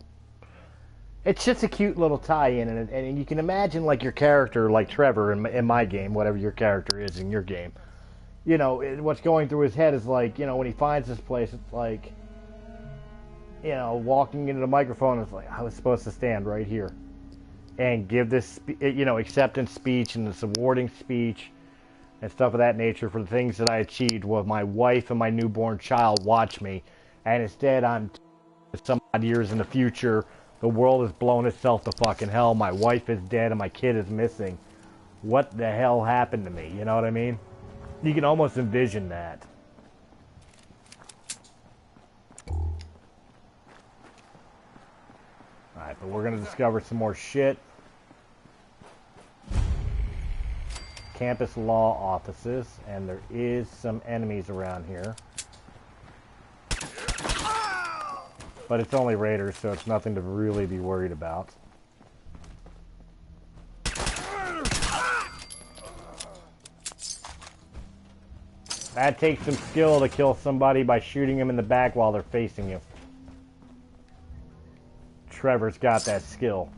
It's just a cute little tie-in, and you can imagine like your character, like Trevor in my game, whatever your character is in your game. You know, what's going through his head is like, you know, when he finds this place, it's like, you know, walking into the microphone, it's like, I was supposed to stand right here and give this, you know, acceptance speech and this awarding speech and stuff of that nature for the things that I achieved while my wife and my newborn child watch me. And instead, I'm some odd years in the future, the world has blown itself to fucking hell, my wife is dead, and my kid is missing. What the hell happened to me? You know what I mean? You can almost envision that. Alright, but we're going to discover some more shit. Campus law offices, and there is some enemies around here. But it's only raiders, so it's nothing to really be worried about. That takes some skill to kill somebody by shooting them in the back while they're facing you. Trevor's got that skill.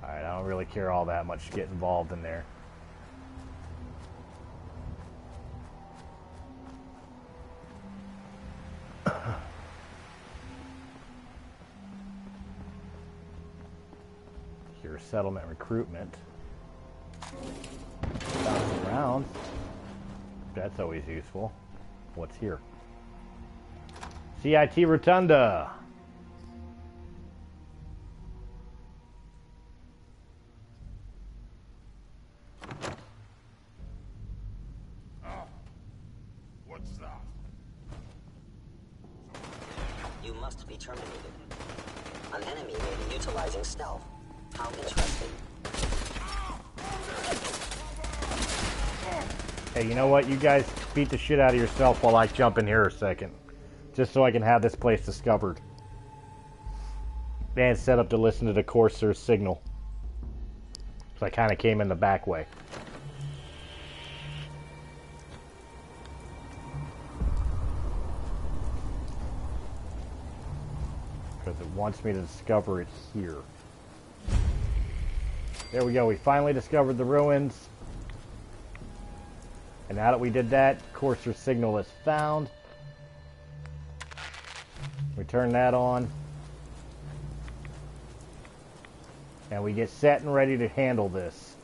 Alright, I don't really care all that much to get involved in there. Your settlement recruitment. Bounce around. That's always useful. What's here? CIT Rotunda. What's that? You must be terminated. An enemy may be utilizing stealth. How interesting. Hey, you know what? You guys beat the shit out of yourself while I jump in here a second. Just so I can have this place discovered. And set up to listen to the Coursir's signal. So I kind of came in the back way. Because it wants me to discover it here. There we go. We finally discovered the ruins. And now that we did that, Coursir's signal is found. We turn that on. And we get set and ready to handle this.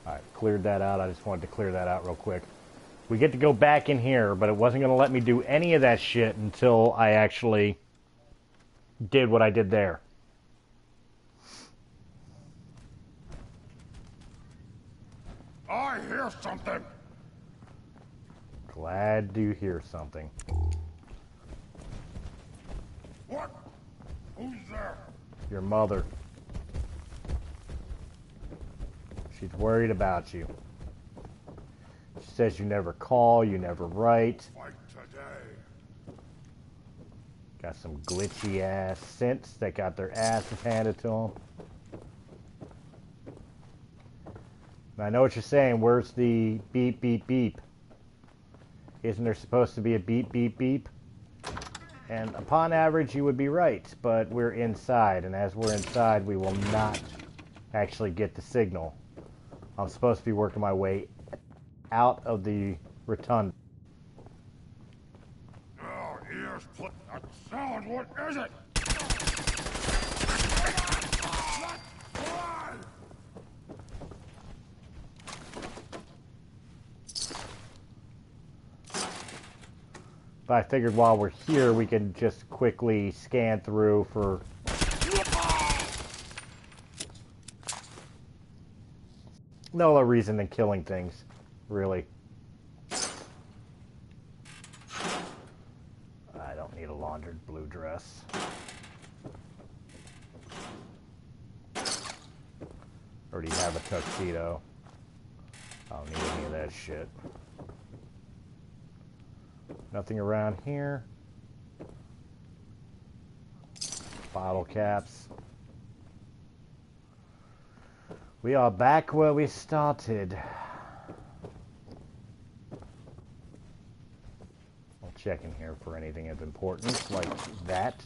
Alright, cleared that out. I just wanted to clear that out real quick. We get to go back in here, but it wasn't going to let me do any of that shit until I actually did what I did there. I hear something. Glad to hear something. What? Who's there? Your mother. She's worried about you. She says you never call, you never write. Fight today. Got some glitchy ass synths that got their asses handed to them. And I know what you're saying. Where's the beep, beep, beep? Isn't there supposed to be a beep, beep, beep? And upon average, you would be right, but we're inside, and as we're inside, we will not actually get the signal. I'm supposed to be working my way out of the rotunda. Oh, ears put that sound. What is it? But I figured while we're here, we could just quickly scan through for no other reason than killing things, really. I don't need a laundered blue dress. Already have a tuxedo. I don't need any of that shit. Nothing around here. Bottle caps. We are back where we started. I'll check in here for anything of importance, like that.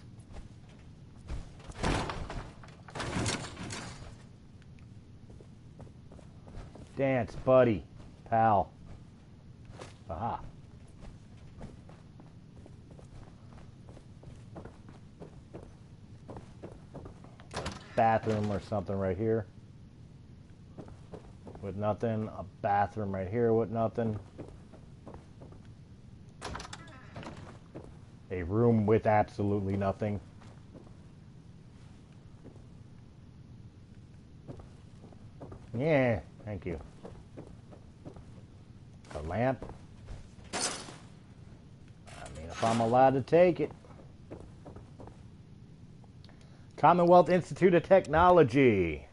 Dance, buddy. Pal. Aha. Bathroom or something right here. With nothing. A bathroom right here with nothing. A room with absolutely nothing. Yeah, thank you. A lamp. I mean, if I'm allowed to take it. Commonwealth Institute of Technology.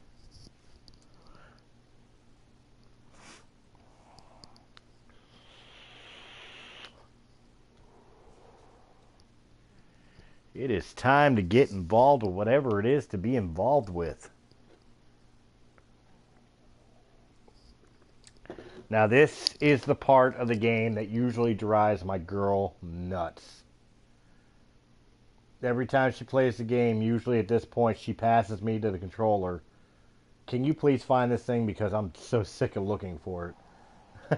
It is time to get involved with whatever it is to be involved with. Now this is the part of the game that usually drives my girl nuts. Every time she plays the game, usually at this point, she passes me to the controller. Can you please find this thing because I'm so sick of looking for it.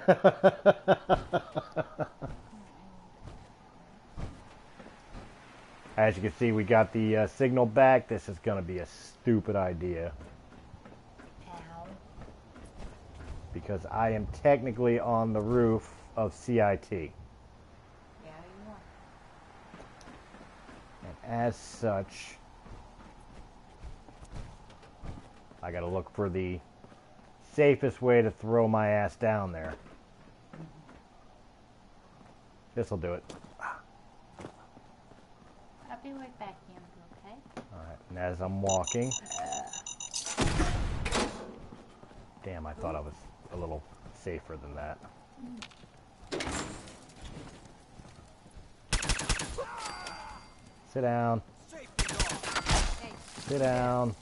As you can see, we got the signal back. This is going to be a stupid idea. Because I am technically on the roof of CIT. Yeah, you are. And as such, I got to look for the safest way to throw my ass down there. This'll do it. I'll be right back, Amber, okay? Alright, and as I'm walking... Damn, I thought I was a little safer than that. Sit down. Sit down.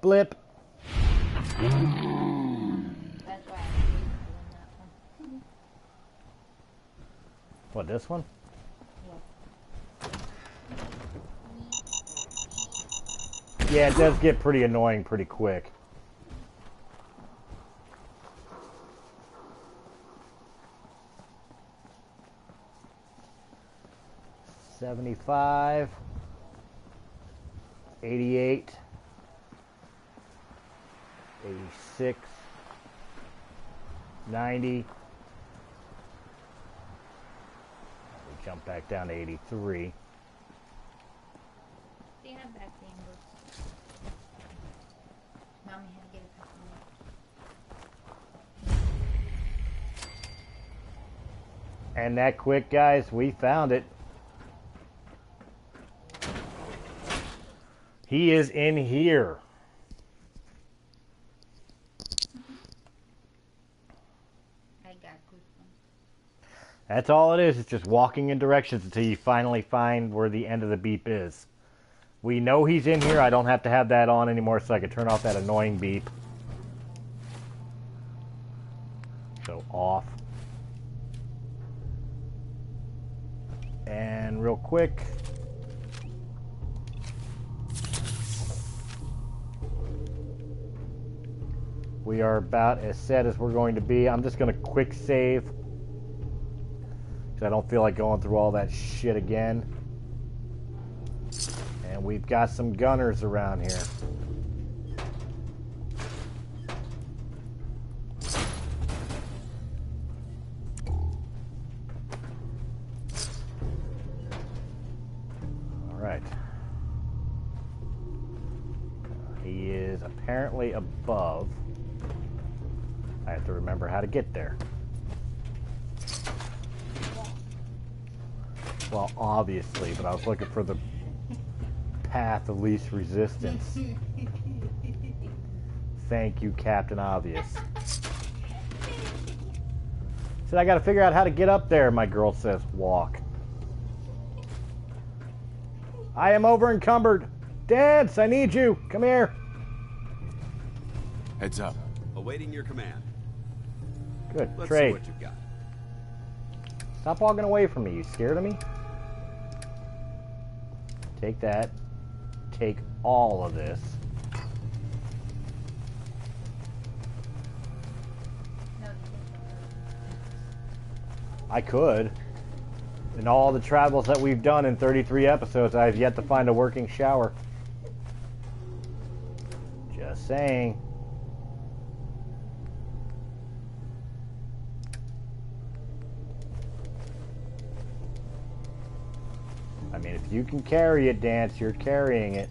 Blip. That's why I'm doing that one. What, this one? Yeah, it does get pretty annoying pretty quick. $75, $88, $86, $90. We jump back down to 83. Stand back, Amber. Mommy had to get a couple more. And that quick, guys, we found it. He is in here. I got good one. That's all it is. It's just walking in directions until you finally find where the end of the beep is. We know he's in here. I don't have to have that on anymore so I can turn off that annoying beep. So off. And real quick. We are about as set as we're going to be. I'm just going to quick save. Because I don't feel like going through all that shit again. And we've got some gunners around here. Alright. He is apparently above. I have to remember how to get there. Well, obviously, but I was looking for the path of least resistance. Thank you, Captain Obvious. Said I gotta figure out how to get up there, my girl says. Walk. I am over encumbered. Dance, I need you. Come here. Heads up. Awaiting your command. Good. Let's Trade. see what you've got. Stop walking away from me. You scared of me? Take that. Take all of this. I could. In all the travels that we've done in 33 episodes, I have yet to find a working shower. Just saying. I mean, if you can carry it, Dance, you're carrying it.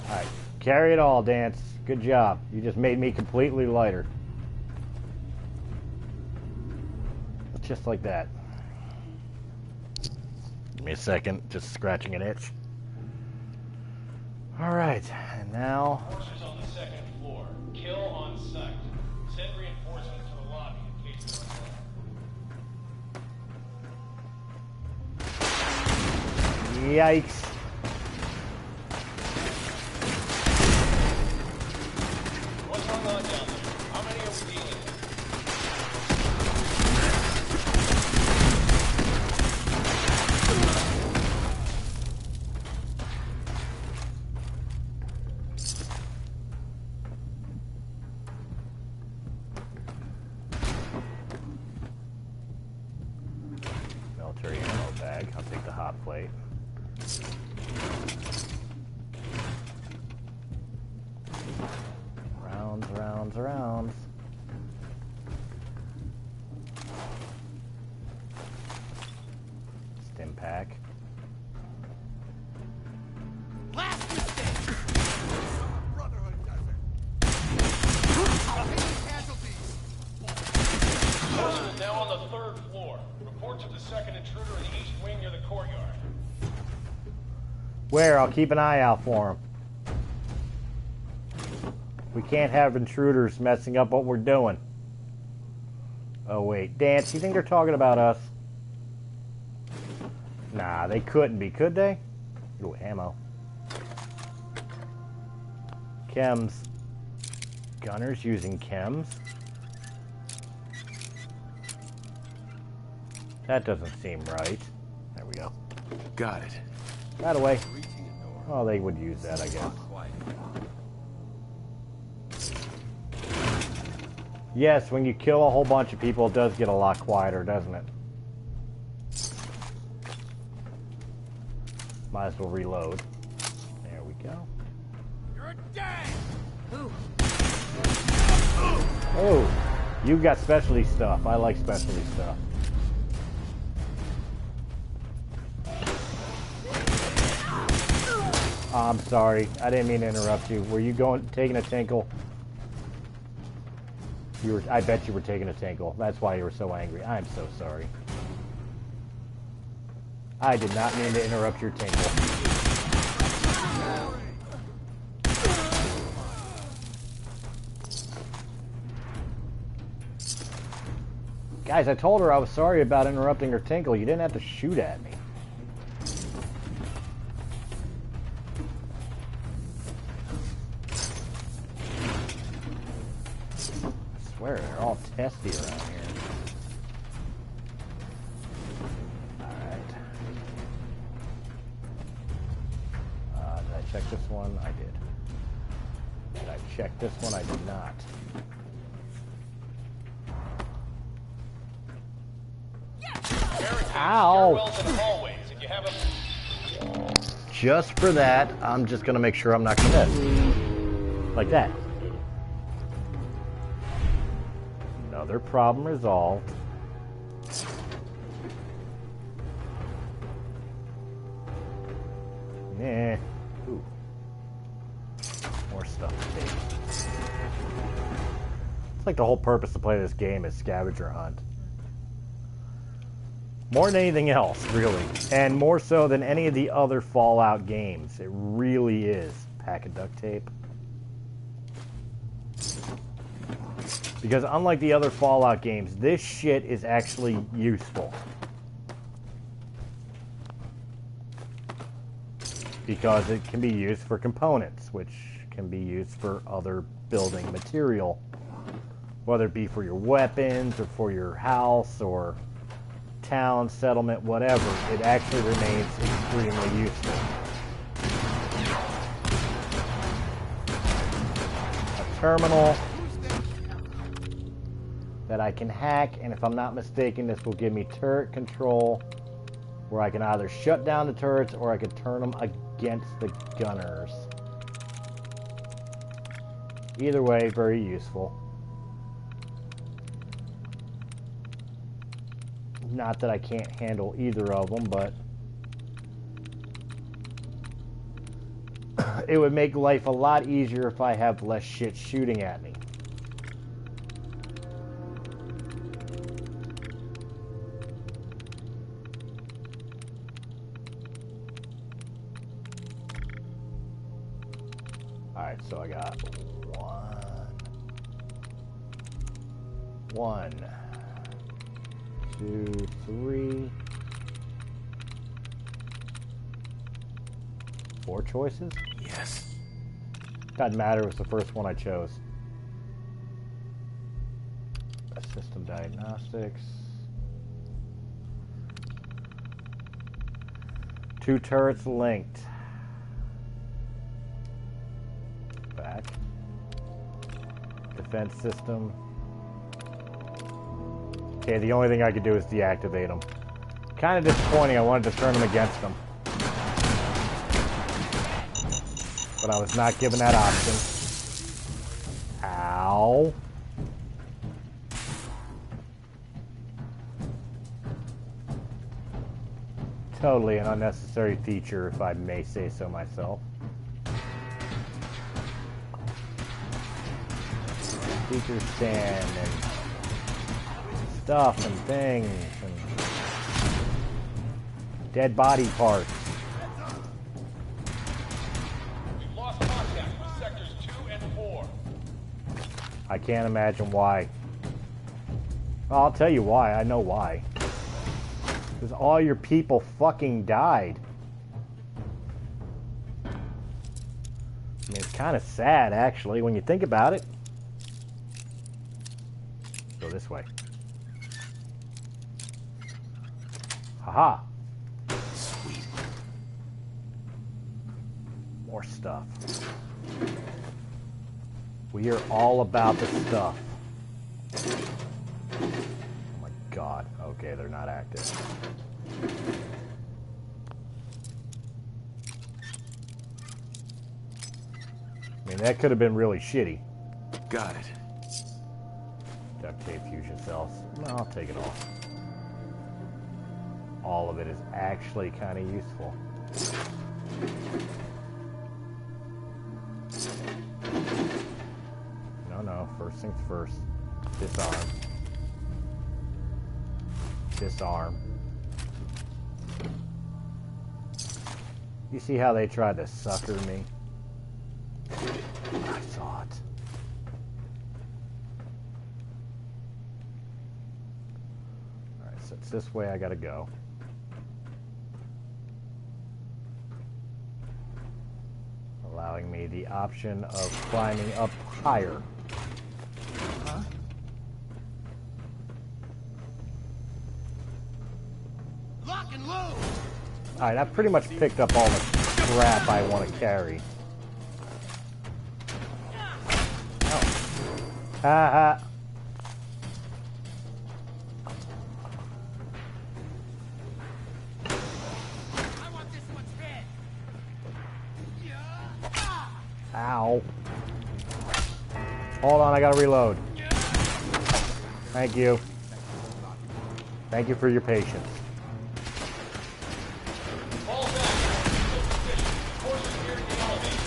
Alright, carry it all, Dance. Good job. You just made me completely lighter. Just like that. Give me a second, just scratching an itch. Alright, and now... Forces on the second floor. Kill on sight. Send reinforcements to the lobby in case they're Yikes. What's going on down there? How many are we dealing with? Military ammo bag. I'll take the hot plate. Rounds, rounds, rounds. Stim pack. Blast this thing! Brotherhood does it. Taking casualties. Forces now on the third floor. Report to the second intruder in the east wing near the courtyard. Where? I'll keep an eye out for him. We can't have intruders messing up what we're doing. Oh, wait. Dance, you think they're talking about us? Nah, they couldn't be, could they? Ooh, ammo. Chems. Gunners using chems? That doesn't seem right. There we go. Got it. That away. Oh, they would use that, I guess. Yes, when you kill a whole bunch of people, it does get a lot quieter, doesn't it? Might as well reload. There we go. You're dead! Oh, you got specialty stuff. I like specialty stuff. I'm sorry. I didn't mean to interrupt you. Were you taking a tinkle? I bet you were taking a tinkle. That's why you were so angry. I'm so sorry. I did not mean to interrupt your tinkle. Guys, I told her I was sorry about interrupting her tinkle. You didn't have to shoot at me. I swear, they're all testy around here. Alright. Did I check this one? I did. Did I check this one? I did not. Ow! Just for that, I'm just going to make sure I'm not going to miss. Like that. Another problem resolved. It's like the whole purpose to play this game is scavenger hunt. More than anything else, really. And more so than any of the other Fallout games. It really is. Pack of duct tape. Because unlike the other Fallout games, this shit is actually useful. Because it can be used for components, which can be used for other building material. Whether it be for your weapons, or for your house, or town, settlement, whatever, it actually remains extremely useful. A terminal that I can hack, and if I'm not mistaken, this will give me turret control, where I can either shut down the turrets or I can turn them against the gunners. Either way, very useful. Not that I can't handle either of them, but it would make life a lot easier if I have less shit shooting at me. Alright, so I got one, 2, 3, 4 choices? Yes. Doesn't matter, it was the first one I chose. System diagnostics. 2 turrets linked. Back. Defense system. Okay, the only thing I could do is deactivate them. Kind of disappointing, I wanted to turn them against them. But I was not given that option. Ow. Totally an unnecessary feature, if I may say so myself. Feature stand and stuff and things and dead body parts. We've lost contact with sectors 2 and 4. I can't imagine why. Well, I'll tell you why. I know why. Because all your people fucking died. I mean, it's kind of sad, actually, when you think about it. Go this way. Haha. Sweet. More stuff. We are all about the stuff. Oh my god. Okay, they're not active. I mean, that could have been really shitty. Got it. Duct tape fusion cells. No, I'll take it off. All of it is actually kind of useful. No, first things first. Disarm. Disarm. You see how they tried to sucker me? I saw it. Alright, so it's this way I gotta go. Allowing me the option of climbing up higher. Huh? Lock and load! Alright, I've pretty much picked up all the crap I want to carry. Oh. Haha. Ow. Hold on, I gotta reload. Thank you. Thank you for your patience. Fall back. Still position. Forces here to get elevated.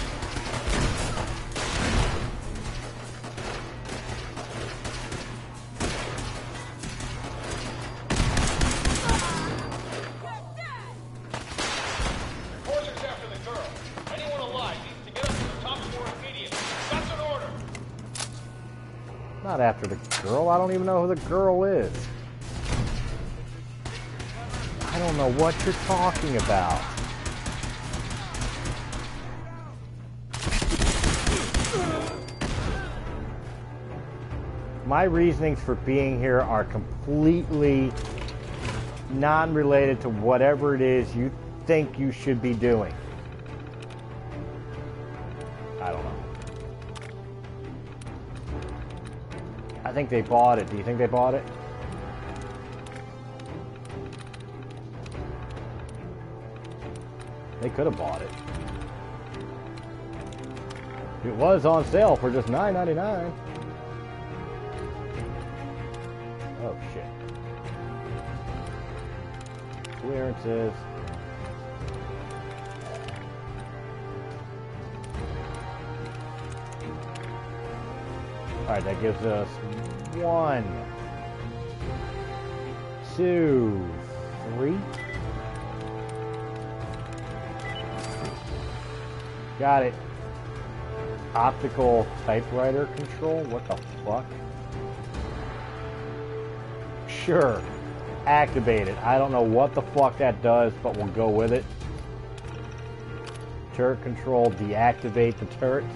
Not after the girl. I don't even know who the girl is. I don't know what you're talking about. My reasonings for being here are completely non-related to whatever it is you think you should be doing. I don't know. I think they bought it. Do you think they bought it? They could have bought it. It was on sale for just $9.99. Oh shit. Clearances. Alright, that gives us 1, 2, 3. Got it. Optical typewriter control? What the fuck? Sure. Activate it. I don't know what the fuck that does, but we'll go with it. Turret control. Deactivate the turrets.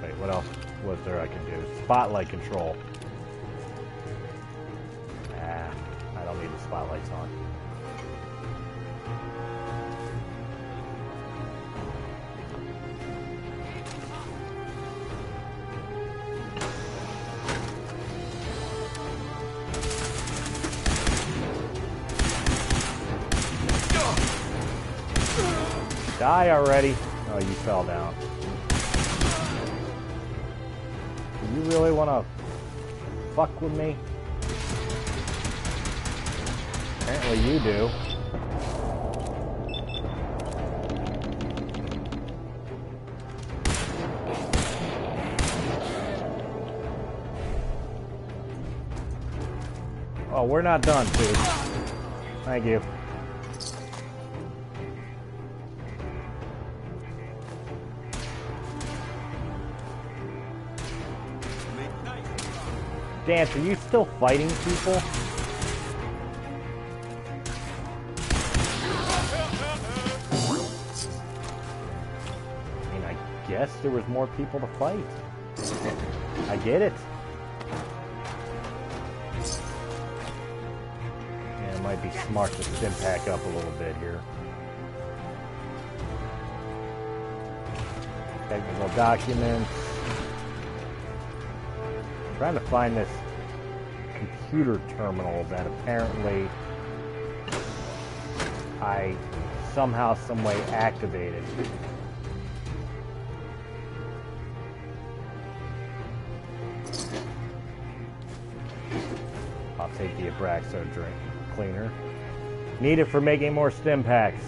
Wait, what else was there I can do? Spotlight control. Nah, I don't need the spotlights on. Die already. Oh, you fell down. You really want to fuck with me? Apparently you do. Oh, we're not done, dude. Thank you. Dance, are you still fighting people? I mean, I guess there was more people to fight. I get it. Yeah, it might be smart to stim pack up a little bit here. Technical documents. Trying to find this computer terminal that apparently I somehow, some way activated. I'll take the Abraxo drink cleaner. Need it for making more stim packs.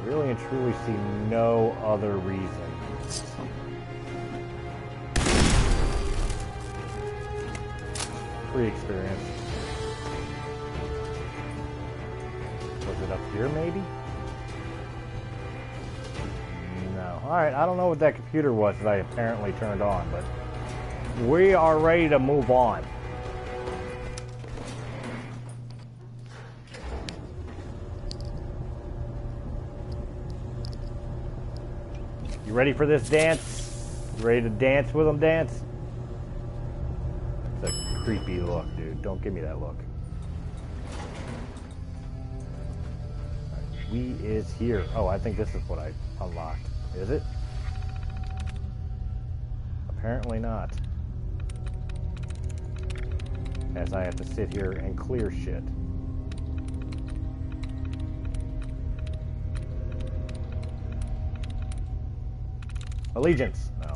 Really and truly see no other reason. Free experience. Was it up here maybe? No. Alright, I don't know what that computer was that I apparently turned on, but we are ready to move on. You ready for this dance? You ready to dance with them, dance? It's a creepy look, dude. Don't give me that look. Right, we is here. Oh, I think this is what I unlocked. Is it? Apparently not. As I have to sit here and clear shit. Allegiance. No.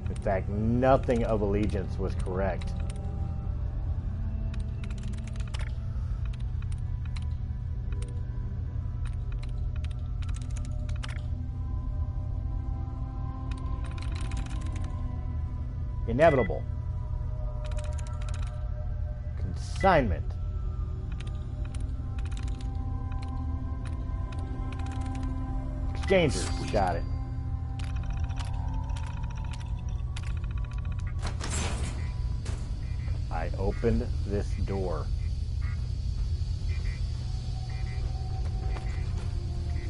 In fact, nothing of allegiance was correct. Inevitable. Consignment. Exchangers. Got it. I opened this door.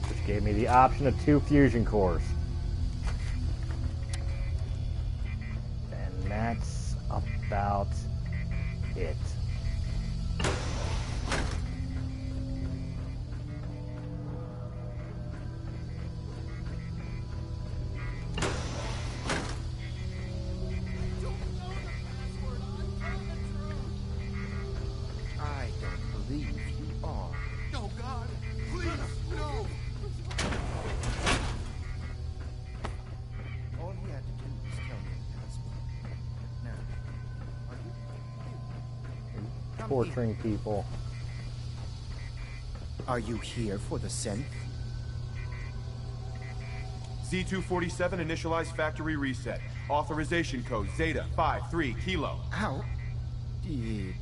This gave me the option of 2 fusion cores. And that's about it. Torturing people. Are you here for the synth? Z247 initialize factory reset. Authorization code Zeta 53 Kilo. How did you?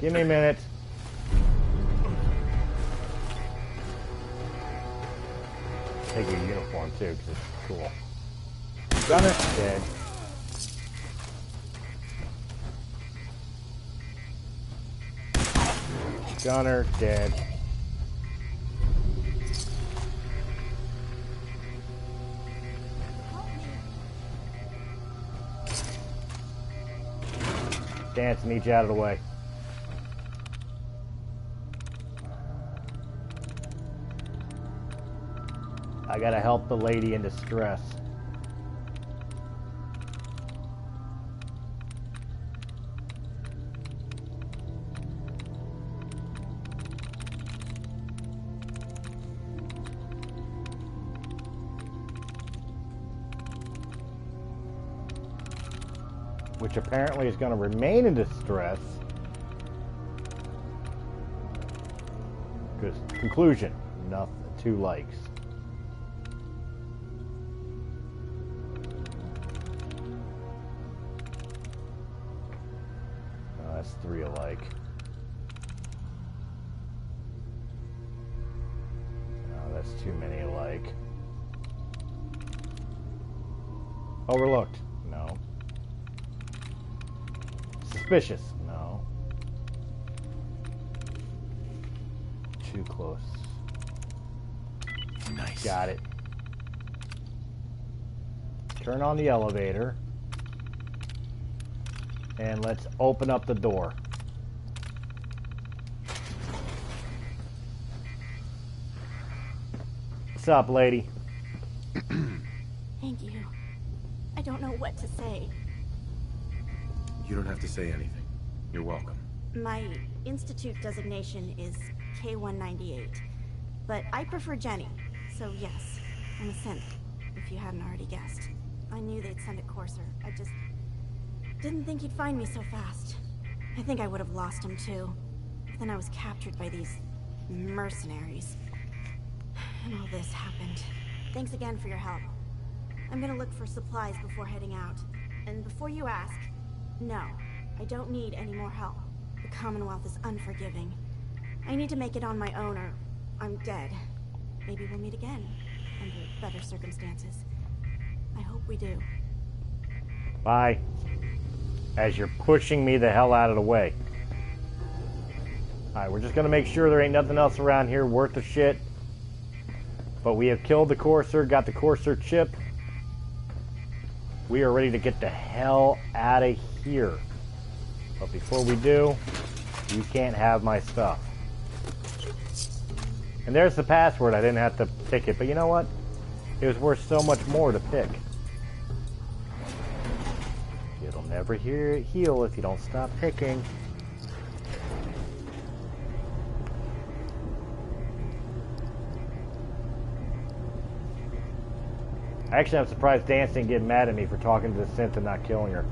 Give me a minute. Take your uniform too, because it's cool. Gunner, dead. Gunner, dead. Dance, meet you out of the way. I gotta help the lady in distress. Which apparently is going to remain in distress. Because conclusion, nothing, 2 likes. Oh, that's 3 alike. No, that's too many alike. Overlooked. No. Suspicious. No. Too close. Nice. Got it. Turn on the elevator. And let's open up the door. What's up, lady? Thank you. I don't know what to say. You don't have to say anything. You're welcome. My institute designation is K-198, but I prefer Jenny, so yes, I'm a synth, if you hadn't already guessed. I knew they'd send a Coursir. I just didn't think he'd find me so fast. I think I would have lost him too. But then I was captured by these mercenaries. And all this happened. Thanks again for your help. I'm gonna look for supplies before heading out. And before you ask, no, I don't need any more help. The Commonwealth is unforgiving. I need to make it on my own or I'm dead. Maybe we'll meet again, under better circumstances. I hope we do. Bye. As you're pushing me the hell out of the way. Alright, we're just gonna make sure there ain't nothing else around here worth a shit. But we have killed the Coursir, got the Coursir chip. We are ready to get the hell out of here. But before we do, you can't have my stuff. And there's the password. I didn't have to pick it, but you know what? It was worth so much more to pick. It'll never heal if you don't stop picking. Actually, I'm surprised Dance didn't get mad at me for talking to the synth and not killing her.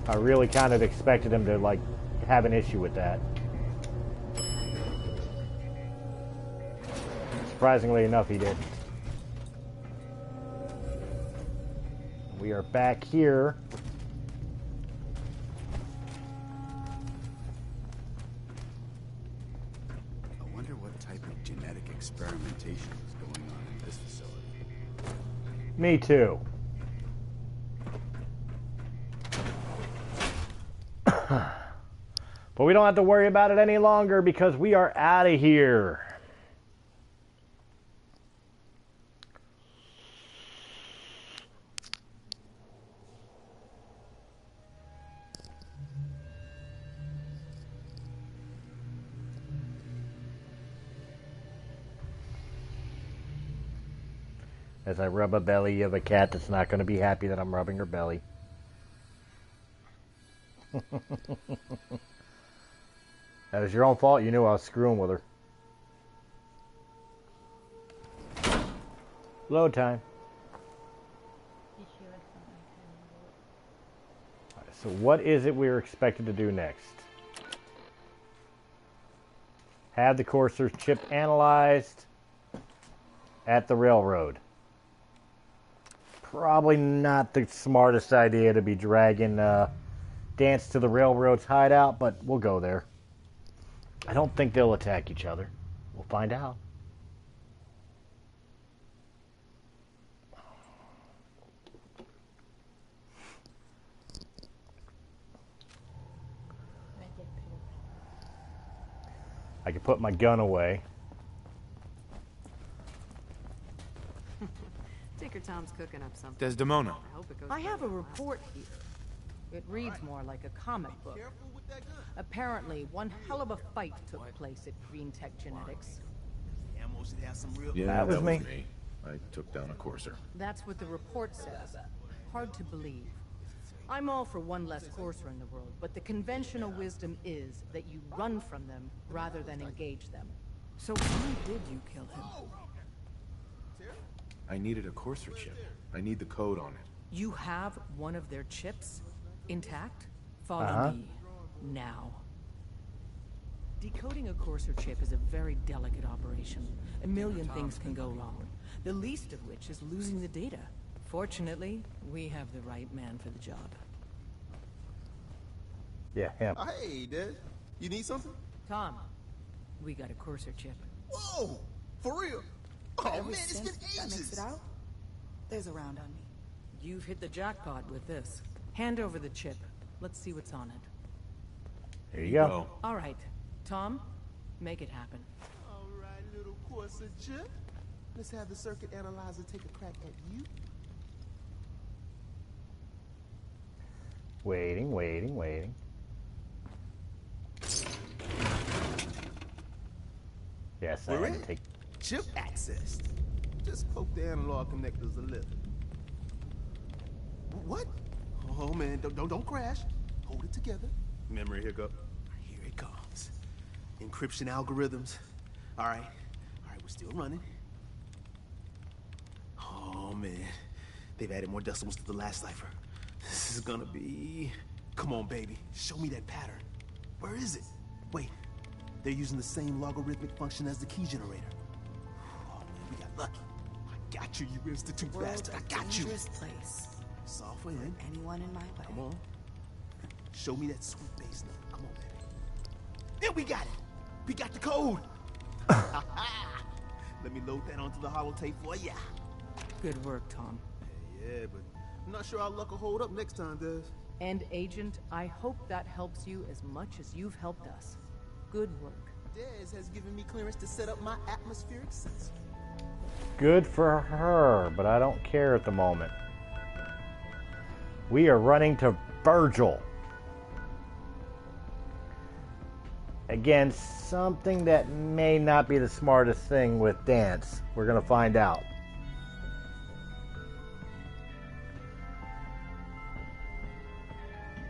I really kind of expected him to, like, have an issue with that. Surprisingly enough, he didn't. We are back here. I wonder what type of genetic experimentation is going on in this facility. Me too. But we don't have to worry about it any longer because we are out of here. As I rub a belly of a cat that's not going to be happy that I'm rubbing her belly. That was your own fault. You knew I was screwing with her. Load time. Right, so what is it we're expected to do next? Have the Coursir's chip analyzed at the railroad. Probably not the smartest idea to be dragging Dance to the railroad's hideout, but we'll go there. I don't think they'll attack each other. We'll find out. I can put my gun away. Tinker Tom's cooking up something. Desdemona. I have a report here. It reads more like a comic book. Apparently, one hell of a fight took place at Green Tech Genetics. Yeah, that was me. I took down a Coursir. That's what the report says. Hard to believe. I'm all for one less Coursir in the world, but the conventional wisdom is that you run from them rather than engage them. So why did you kill him? I needed a Coursir chip. I need the code on it. You have one of their chips intact? Follow me now. Decoding a Coursir chip is a very delicate operation. A million things can go wrong, the least of which is losing the data. Fortunately, we have the right man for the job. Yeah, him. Hey, Des. You need something? Tom, we got a Coursir chip. Whoa! For real? Oh, Ever man, it's been since that makes ages. it out, there's a round on me. You've hit the jackpot with this. Hand over the chip. Let's see what's on it. There you go. All right. Tom, make it happen. All right, little Coursir chip. Let's have the circuit analyzer take a crack at you. Waiting, waiting, waiting. Yes, I We're had to in. take... Chip accessed. Just poke the analog connectors a little. What? Oh man, don't crash. Hold it together. Memory hiccup. Here it comes. Encryption algorithms. All right, we're still running. Oh man, they've added more decimals to the last cipher. This is gonna be... Come on, baby, show me that pattern. Where is it? Wait, they're using the same logarithmic function as the key generator. Oh man, we got lucky. I got you, you institute bastard. I got you. Dangerous place. Software in. Anyone in my way. Come on. Show me that sweet bass number. Come on, baby. And we got it. We got the code. Let me load that onto the holotape for ya. Good work, Tom. Yeah, but I'm not sure our luck will hold up next time, Des. And Agent, I hope that helps you as much as you've helped us. Good work. Des has given me clearance to set up my atmospheric sensor. Good for her, but I don't care at the moment. We are running to Virgil. Against something that may not be the smartest thing with Dance. We're going to find out.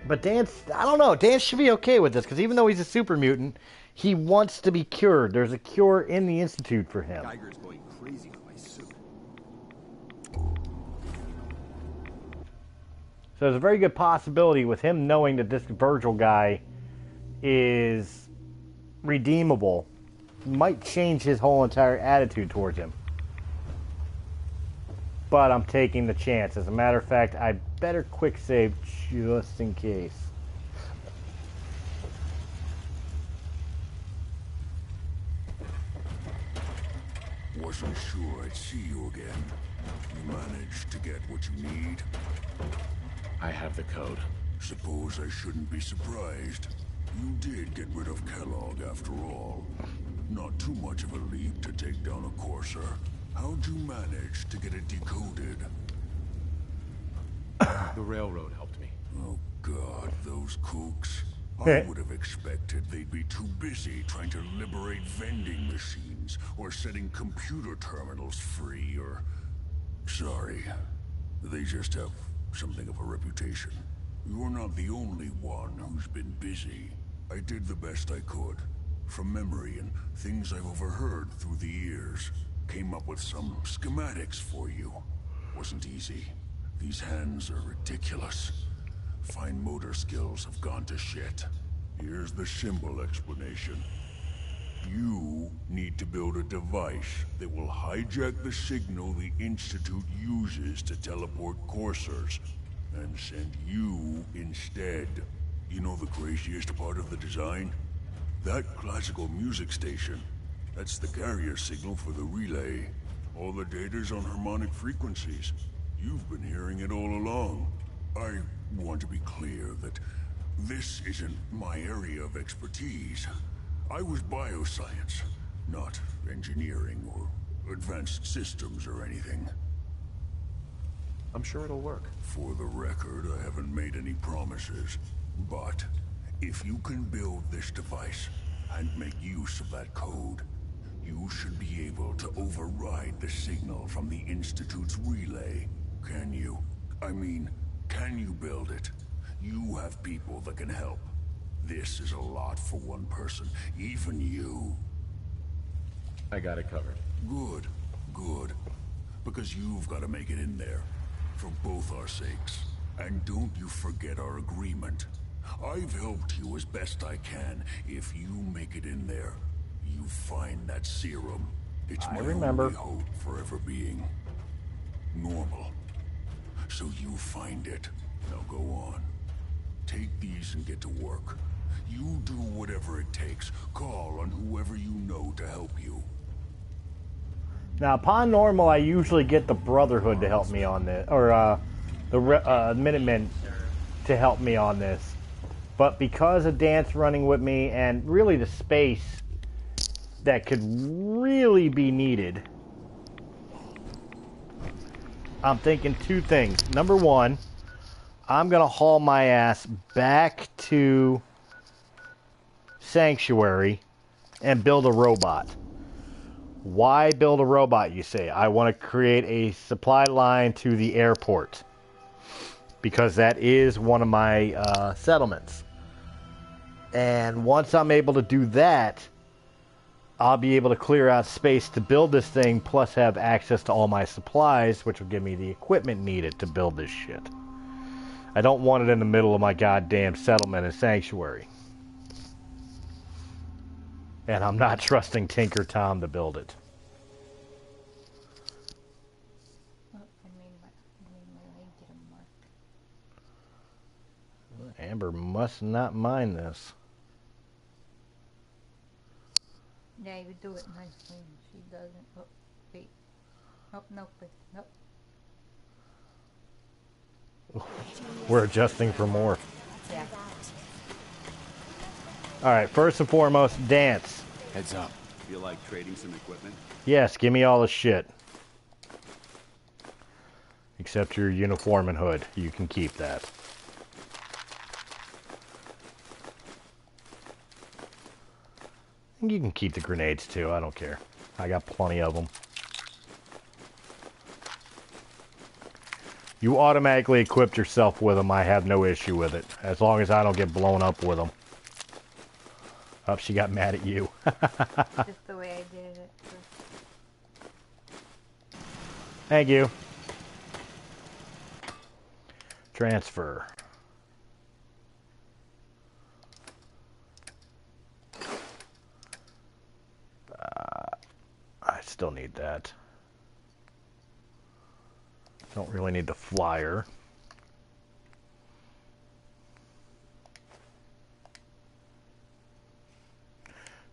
But Dance, I don't know. Dance should be okay with this, because even though he's a super mutant, he wants to be cured. There's a cure in the Institute for him. Geiger's going crazy with my suit. So there's a very good possibility with him knowing that this Virgil guy is redeemable, might change his whole entire attitude towards him. But I'm taking the chance. As a matter of fact, I better quick save just in case. Wasn't sure I'd see you again. You managed to get what you need? I have the code. Suppose I shouldn't be surprised. You did get rid of Kellogg after all. Not too much of a leap to take down a Coursir. How'd you manage to get it decoded? The railroad helped me. Oh God, those kooks. I would have expected they'd be too busy trying to liberate vending machines or setting computer terminals free or... Sorry. They just have something of a reputation. You're not the only one who's been busy. I did the best I could. From memory and things I've overheard through the years. Came up with some schematics for you. Wasn't easy. These hands are ridiculous. Fine motor skills have gone to shit. Here's the simple explanation. You need to build a device that will hijack the signal the Institute uses to teleport Coursers, and send you instead. You know the craziest part of the design? That classical music station. That's the carrier signal for the relay. All the data's on harmonic frequencies. You've been hearing it all along. I want to be clear that this isn't my area of expertise. I was bioscience, not engineering or advanced systems or anything. I'm sure it'll work. For the record, I haven't made any promises. But if you can build this device and make use of that code, you should be able to override the signal from the Institute's relay. Can you? I mean, can you build it? You have people that can help. This is a lot for one person, even you. I got it covered. Good, good. Because you've got to make it in there. For both our sakes. And don't you forget our agreement. I've helped you as best I can. If you make it in there, you find that serum. It's my only hope for ever being normal. So you find it. Now go on. Take these and get to work. You do whatever it takes. Call on whoever you know to help you. Now, upon normal, I usually get the Brotherhood to help me on this, or the Minutemen to help me on this. But because of Dance running with me, and really the space that could really be needed, I'm thinking two things. Number one, I'm going to haul my ass back to Sanctuary and build a robot. Why build a robot, you say? I want to create a supply line to the airport. Because that is one of my settlements. And once I'm able to do that, I'll be able to clear out space to build this thing, plus have access to all my supplies, which will give me the equipment needed to build this shit. I don't want it in the middle of my goddamn settlement and Sanctuary. And I'm not trusting Tinker Tom to build it. Amber must not mind this. Yeah, you do it nicely. She doesn't. Oh, wait. Nope, nope, nope. We're adjusting for more. Yeah. Alright, first and foremost, Dance. Heads up. Feel like trading some equipment? Yes, give me all the shit. Except your uniform and hood. You can keep that. You can keep the grenades too, I don't care. I got plenty of them. You automatically equipped yourself with them, I have no issue with it. As long as I don't get blown up with them. Oh, she got mad at you. Just the way I did it. Thank you. Transfer. I still need that. Don't really need the flyer.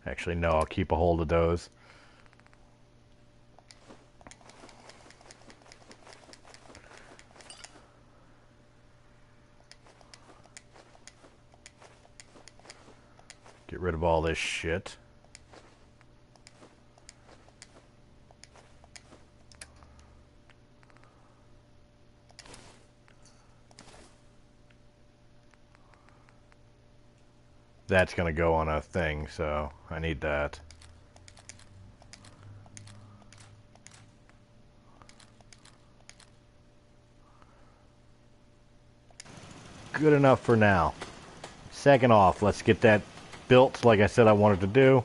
Actually, no, I'll keep a hold of those. Get rid of all this shit. That's going to go on a thing, so I need that. Good enough for now. Second off, let's get that built like I said I wanted to do.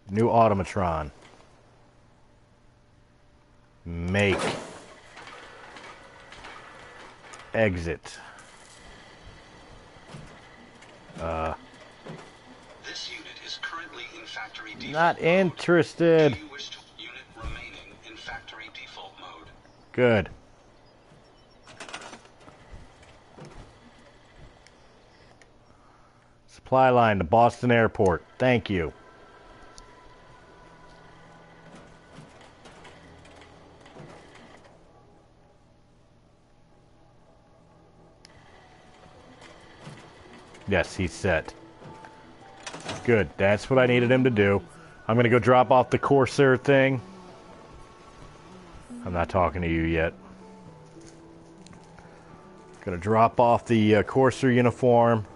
New automatron. Make. Exit. This unit is currently in factory default Not interested. mode. Do you wish to unit remaining in factory default mode? Good. Supply line to Boston Airport. Thank you. Yes, he's set. Good. That's what I needed him to do. I'm going to go drop off the Coursir thing. I'm not talking to you yet. Going to drop off the Coursir uniform.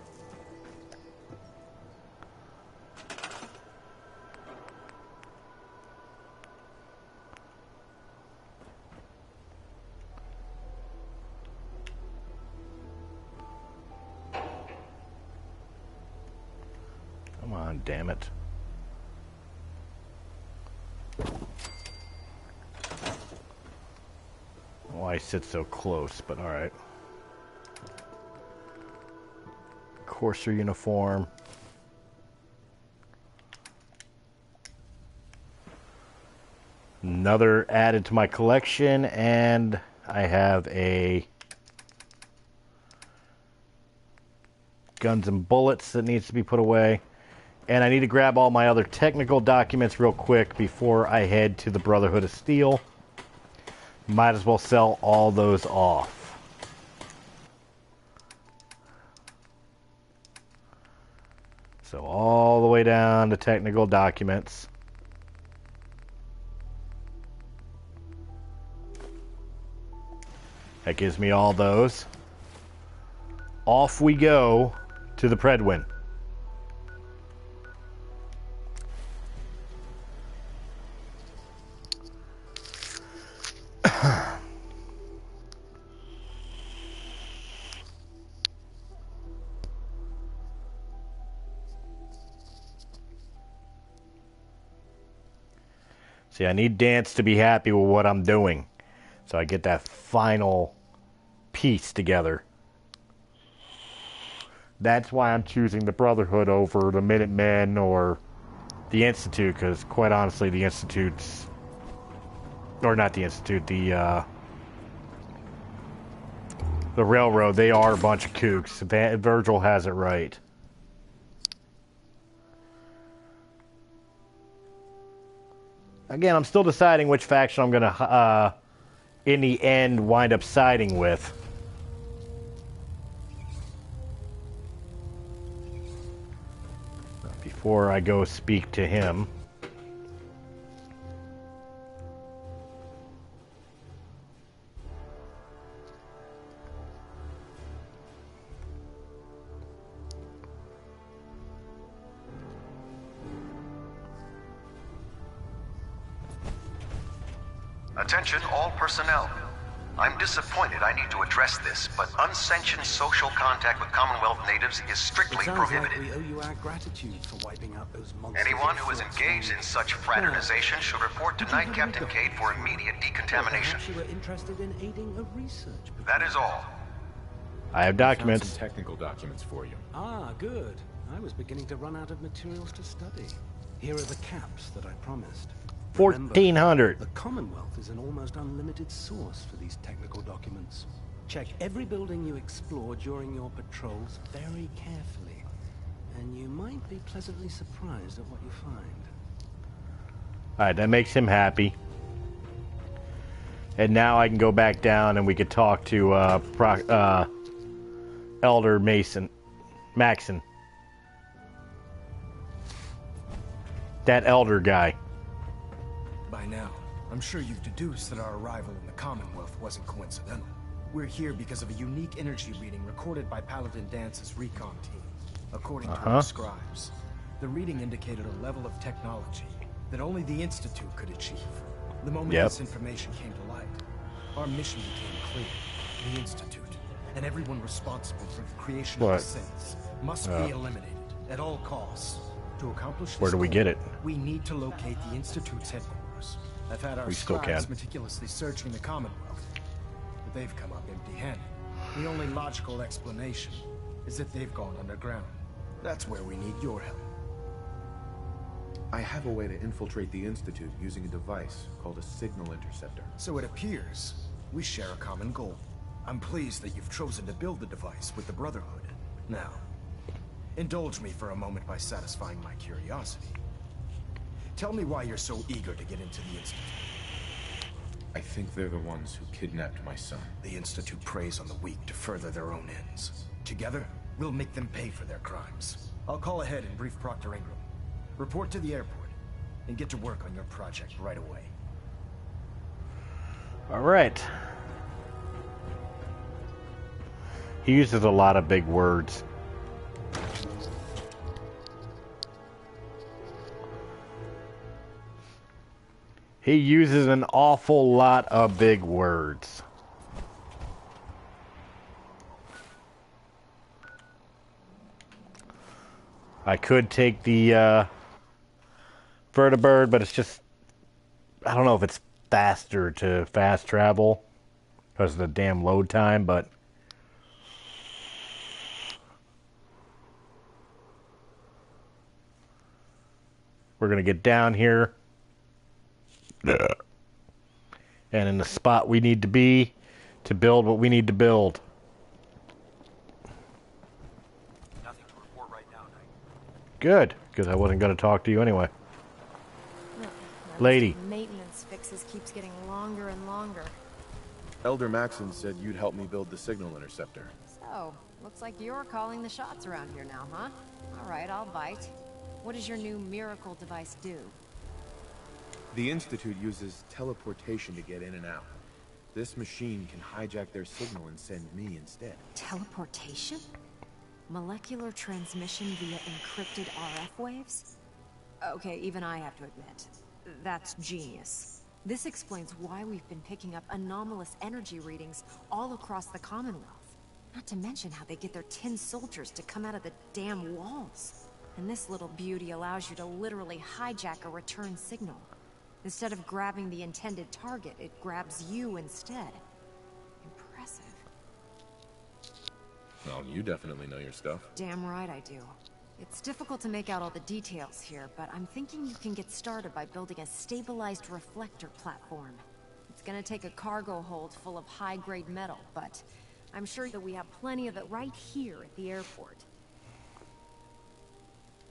Come on, damn it. Why I sit so close, but alright. Coursir uniform. Another added to my collection, and I have a guns and bullets that needs to be put away. And I need to grab all my other technical documents real quick before I head to the Brotherhood of Steel. Might as well sell all those off. So all the way down to technical documents. That gives me all those. Off we go to the Predwin. See, I need Dance to be happy with what I'm doing, so I get that final piece together. That's why I'm choosing the Brotherhood over the Minutemen or the Institute, because quite honestly, the Institute's... Or not the Institute, the Railroad, they are a bunch of kooks. Virgil has it right. Again, I'm still deciding which faction I'm going to, in the end, wind up siding with. Before I go speak to him. Attention all personnel. I'm disappointed I need to address this, but unsanctioned social contact with Commonwealth natives is strictly prohibited. Like we owe you our gratitude for wiping out those monsters. Anyone who is engaged in such fraternization should report to Night Captain Cade for immediate decontamination. Perhaps you were interested in aiding a research. That is all. I have documents. Some technical documents for you. Ah, good. I was beginning to run out of materials to study. Here are the caps that I promised. 1,400. The Commonwealth is an almost unlimited source for these technical documents. Check every building you explore during your patrols very carefully, and you might be pleasantly surprised at what you find. Alright, that makes him happy. And now I can go back down and we could talk to Elder Maxon. That elder guy. By now, I'm sure you've deduced that our arrival in the Commonwealth wasn't coincidental. We're here because of a unique energy reading recorded by Paladin Dance's recon team. According to our scribes, the reading indicated a level of technology that only the Institute could achieve. The moment this information came to light, our mission became clear. The Institute, and everyone responsible for the creation of the synths, must be eliminated at all costs. To accomplish this Where do we get it? we need to locate the Institute's headquarters. I've had our scribes meticulously searching the Commonwealth, but they've come up empty-handed. The only logical explanation is that they've gone underground. That's where we need your help. I have a way to infiltrate the Institute using a device called a signal interceptor. So it appears we share a common goal. I'm pleased that you've chosen to build the device with the Brotherhood. Now, indulge me for a moment by satisfying my curiosity. Tell me why you're so eager to get into the Institute. I think they're the ones who kidnapped my son. The Institute preys on the weak to further their own ends. Together, we'll make them pay for their crimes. I'll call ahead and brief Proctor Ingram. Report to the airport, and get to work on your project right away. Alright. He uses a lot of big words. He uses an awful lot of big words. I could take the vertibird, but it's just, I don't know if it's faster to fast travel because of the damn load time, but we're going to get down here and in the spot we need to be to build what we need to build. Nothing to report right now, Knight. Good, because I wasn't going to talk to you anyway. Lady. Maintenance fixes keeps getting longer and longer. Elder Maxon said you'd help me build the signal interceptor. So, looks like you're calling the shots around here now, huh? Alright, I'll bite. What does your new miracle device do? The Institute uses teleportation to get in and out. This machine can hijack their signal and send me instead. Teleportation? Molecular transmission via encrypted RF waves? Okay, even I have to admit, that's genius. This explains why we've been picking up anomalous energy readings all across the Commonwealth. Not to mention how they get their tin soldiers to come out of the damn walls. And this little beauty allows you to literally hijack a return signal. Instead of grabbing the intended target, it grabs you instead. Impressive. Well, you definitely know your stuff. Damn right I do. It's difficult to make out all the details here, but I'm thinking you can get started by building a stabilized reflector platform. It's gonna take a cargo hold full of high-grade metal, but I'm sure that we have plenty of it right here at the airport.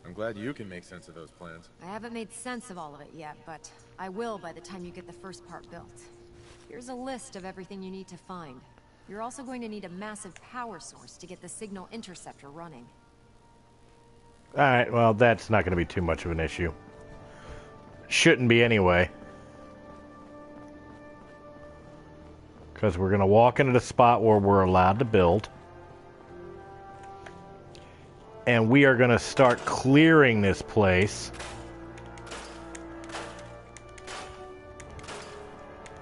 I'm glad you can make sense of those plans. I haven't made sense of all of it yet, but I will by the time you get the first part built. Here's a list of everything you need to find. You're also going to need a massive power source to get the signal interceptor running. Alright, well, that's not going to be too much of an issue. Shouldn't be anyway. Because we're going to walk into the spot where we're allowed to build. And we are going to start clearing this place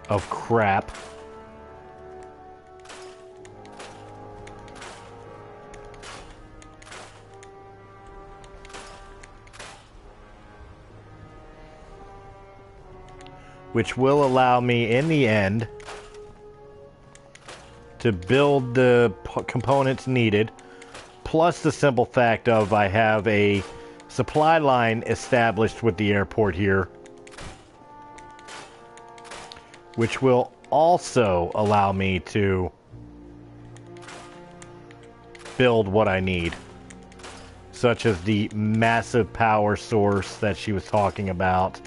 of crap. which will allow me in the end to build the components needed, plus the simple fact of I have a supply line established with the airport here, which will also allow me to build what I need, such as the massive power source that she was talking about.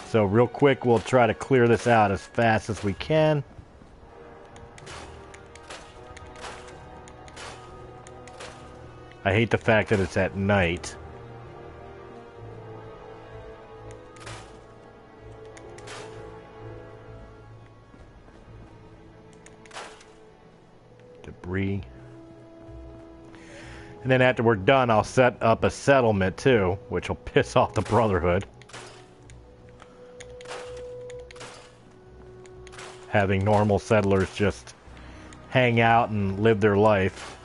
So real quick, we'll try to clear this out as fast as we can. I hate the fact that it's at night. Debris. And then after we're done, I'll set up a settlement too, which will piss off the Brotherhood. Having normal settlers just hang out and live their life.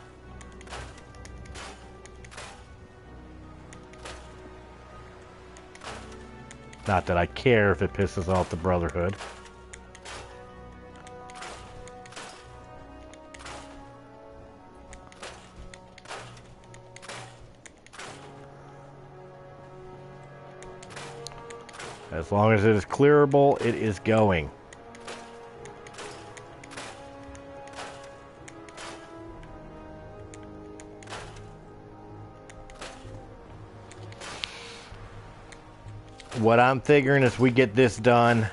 Not that I care if it pisses off the Brotherhood. As long as it is clearable, it is going. What I'm figuring is we get this done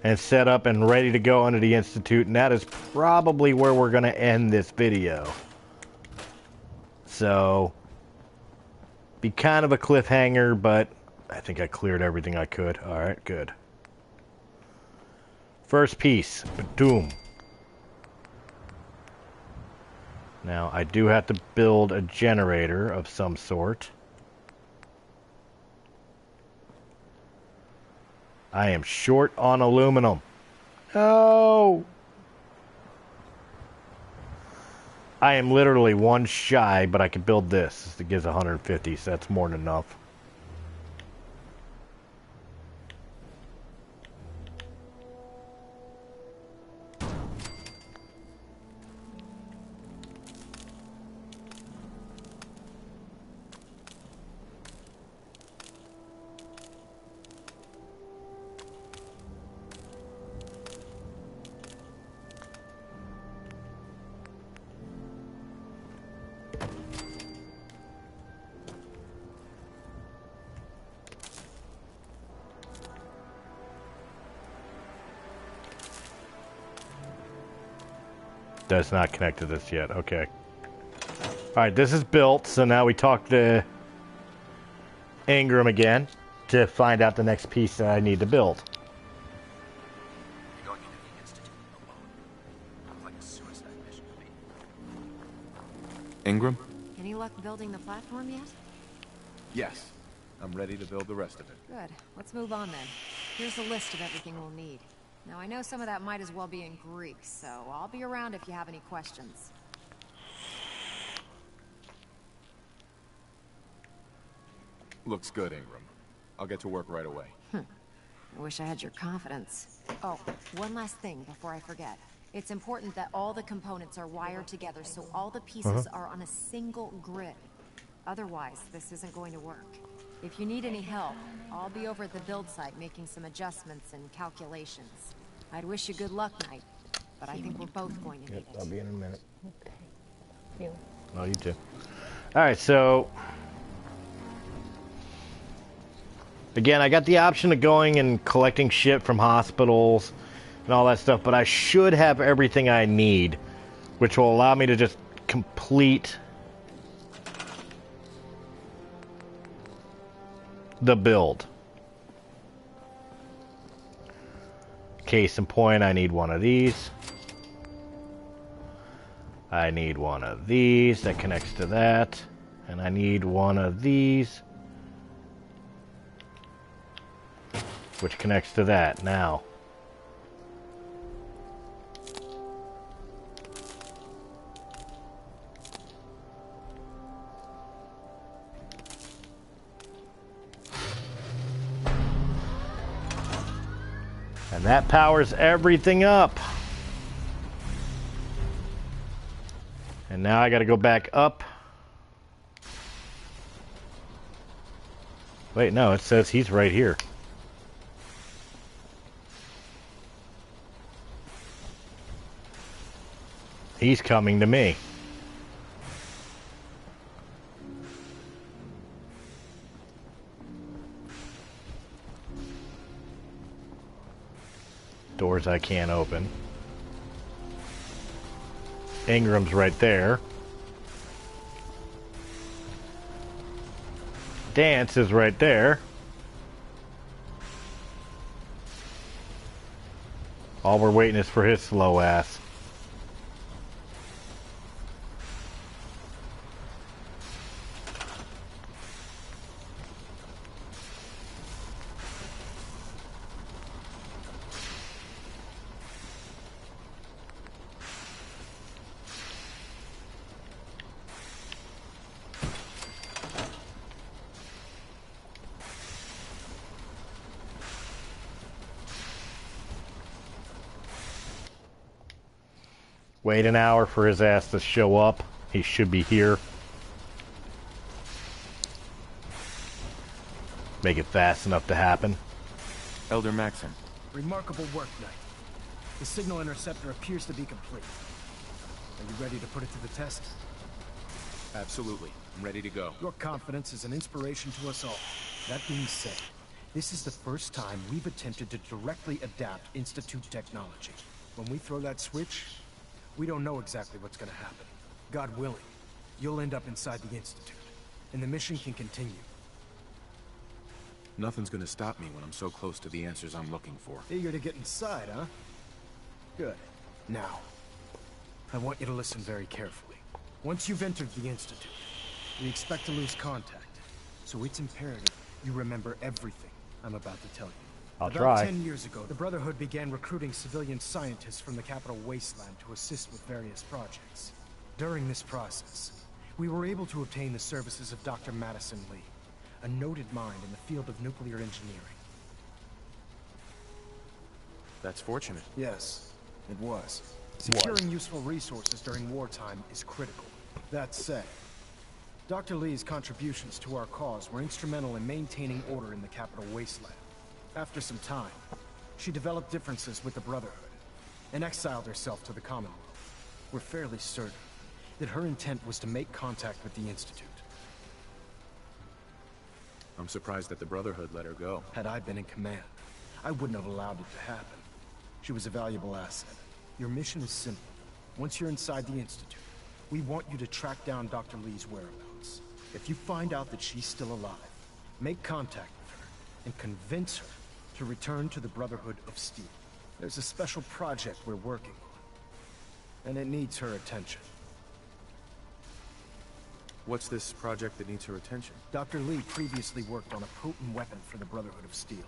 and set up and ready to go under the Institute, and that is probably where we're going to end this video. So, be kind of a cliffhanger, but I think I cleared everything I could. Alright, good. First piece, Doom. Now, I do have to build a generator of some sort. I am short on aluminum. No! I am literally one shy, but I can build this. It gives 150, so that's more than enough. Does not connect to this yet. Okay. Alright, this is built, so now we talk to Ingram again to find out the next piece that I need to build. Going into the Institute alone. Sounds like a suicide mission to me. Ingram? Any luck building the platform yet? Yes. I'm ready to build the rest of it. Good. Let's move on then. Here's a list of everything we'll need. Now, I know some of that might as well be in Greek, so I'll be around if you have any questions. Looks good, Ingram. I'll get to work right away. I wish I had your confidence. Oh, one last thing before I forget. It's important that all the components are wired together so all the pieces are on a single grid. Otherwise, this isn't going to work. If you need any help, I'll be over at the build site making some adjustments and calculations. I'd wish you good luck, Knight, but I think we're both going to need it. I'll be in a minute. You. Oh, you too. Alright, so again, I got the option of going and collecting shit from hospitals and all that stuff, but I should have everything I need, which will allow me to just complete the build. Case in point, I need one of these. I need one of these that connects to that. And I need one of these which connects to that. Now, And that powers everything up. And now I gotta go back up. Wait, no, it says he's right here. He's coming to me. Doors I can't open. Ingram's right there. Dance is right there. All we're waiting is for his slow ass. Wait an hour for his ass to show up. He should be here. Make it fast enough to happen. Elder Maxim. Remarkable work, Knight. The signal interceptor appears to be complete. Are you ready to put it to the test? Absolutely. I'm ready to go. Your confidence is an inspiration to us all. That being said, this is the first time we've attempted to directly adapt Institute technology. When we throw that switch, we don't know exactly what's gonna happen. God willing, you'll end up inside the Institute, and the mission can continue. Nothing's gonna stop me when I'm so close to the answers I'm looking for. Eager to get inside, huh? Good. Now, I want you to listen very carefully. Once you've entered the Institute, we expect to lose contact. So it's imperative you remember everything I'm about to tell you. I'll About try. 10 years ago, the Brotherhood began recruiting civilian scientists from the capital wasteland to assist with various projects. During this process, we were able to obtain the services of Dr. Madison Lee, a noted mind in the field of nuclear engineering. That's fortunate. Yes, it was. Securing useful resources during wartime is critical. That said, Dr. Lee's contributions to our cause were instrumental in maintaining order in the capital wasteland. After some time, she developed differences with the Brotherhood and exiled herself to the Commonwealth. We're fairly certain that her intent was to make contact with the Institute. I'm surprised that the Brotherhood let her go. Had I been in command, I wouldn't have allowed it to happen. She was a valuable asset. Your mission is simple. Once you're inside the Institute, we want you to track down Dr. Lee's whereabouts. If you find out that she's still alive, make contact with her and convince her to return to the Brotherhood of Steel. There's a special project we're working on, and it needs her attention. What's this project that needs her attention? Dr. Lee previously worked on a potent weapon for the Brotherhood of Steel.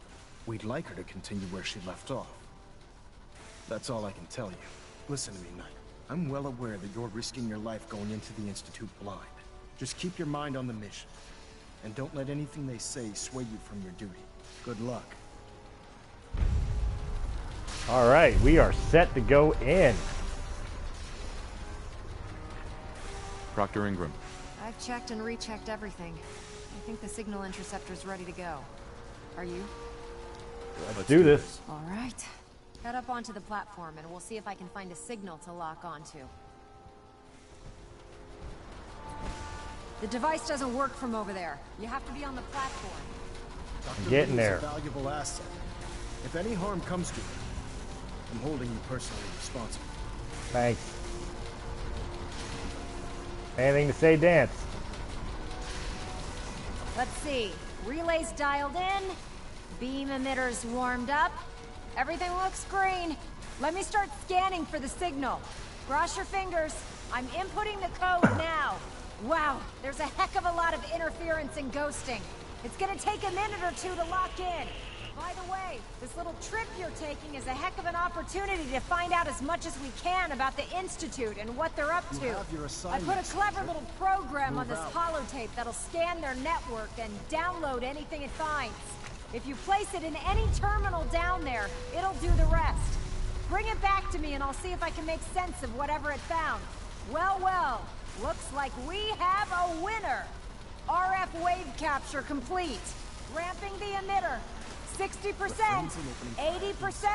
We'd like her to continue where she left off. That's all I can tell you. Listen to me, Knight. I'm well aware that you're risking your life going into the Institute blind. Just keep your mind on the mission, and don't let anything they say sway you from your duty. Good luck. Alright, we are set to go in. Proctor Ingram. I've checked and rechecked everything. I think the signal interceptor's ready to go. Are you? Let's do this. All right. Head up onto the platform and we'll see if I can find a signal to lock onto. The device doesn't work from over there. You have to be on the platform. Dr. Getting Lee is there. a valuable asset. If any harm comes to her, I'm holding you personally responsible. Thanks. Anything to say, Dance? Let's see. Relays dialed in. Beam emitters warmed up. Everything looks green. Let me start scanning for the signal. Cross your fingers. I'm inputting the code now. Wow, there's a heck of a lot of interference and ghosting. It's gonna take a minute or two to lock in. By the way, this little trip you're taking is a heck of an opportunity to find out as much as we can about the Institute and what they're up to. I put a clever little program on this holotape that'll scan their network and download anything it finds. If you place it in any terminal down there, it'll do the rest. Bring it back to me and I'll see if I can make sense of whatever it found. Well, well, looks like we have a winner. RF wave capture complete. Ramping the emitter. 60%, 80%.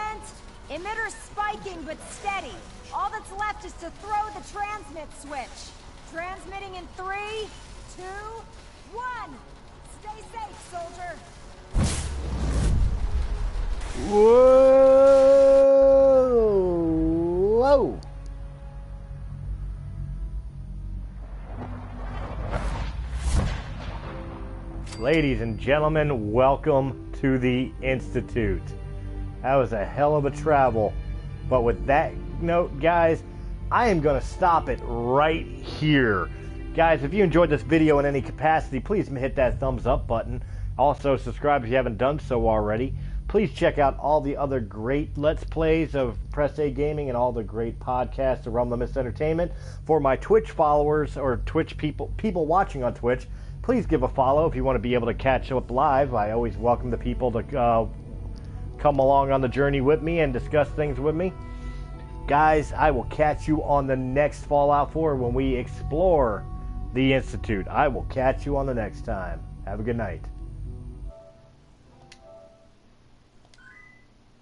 Emitter spiking but steady. All that's left is to throw the transmit switch. Transmitting in 3, 2, 1. Stay safe, soldier. Whoa! Ladies and gentlemen, welcome to the Institute. That was a hell of a travel. But with that note, guys, I am going to stop it right here. Guys, if you enjoyed this video in any capacity, please hit that thumbs up button. Also, subscribe if you haven't done so already. Please check out all the other great Let's Plays of Press A Gaming and all the great podcasts of Realm of Mist Entertainment. For my Twitch followers or Twitch people watching on Twitch, please give a follow if you want to be able to catch up live. I always welcome the people to come along on the journey with me and discuss things with me. Guys, I will catch you on the next Fallout 4 when we explore the Institute. I will catch you on the next time. Have a good night.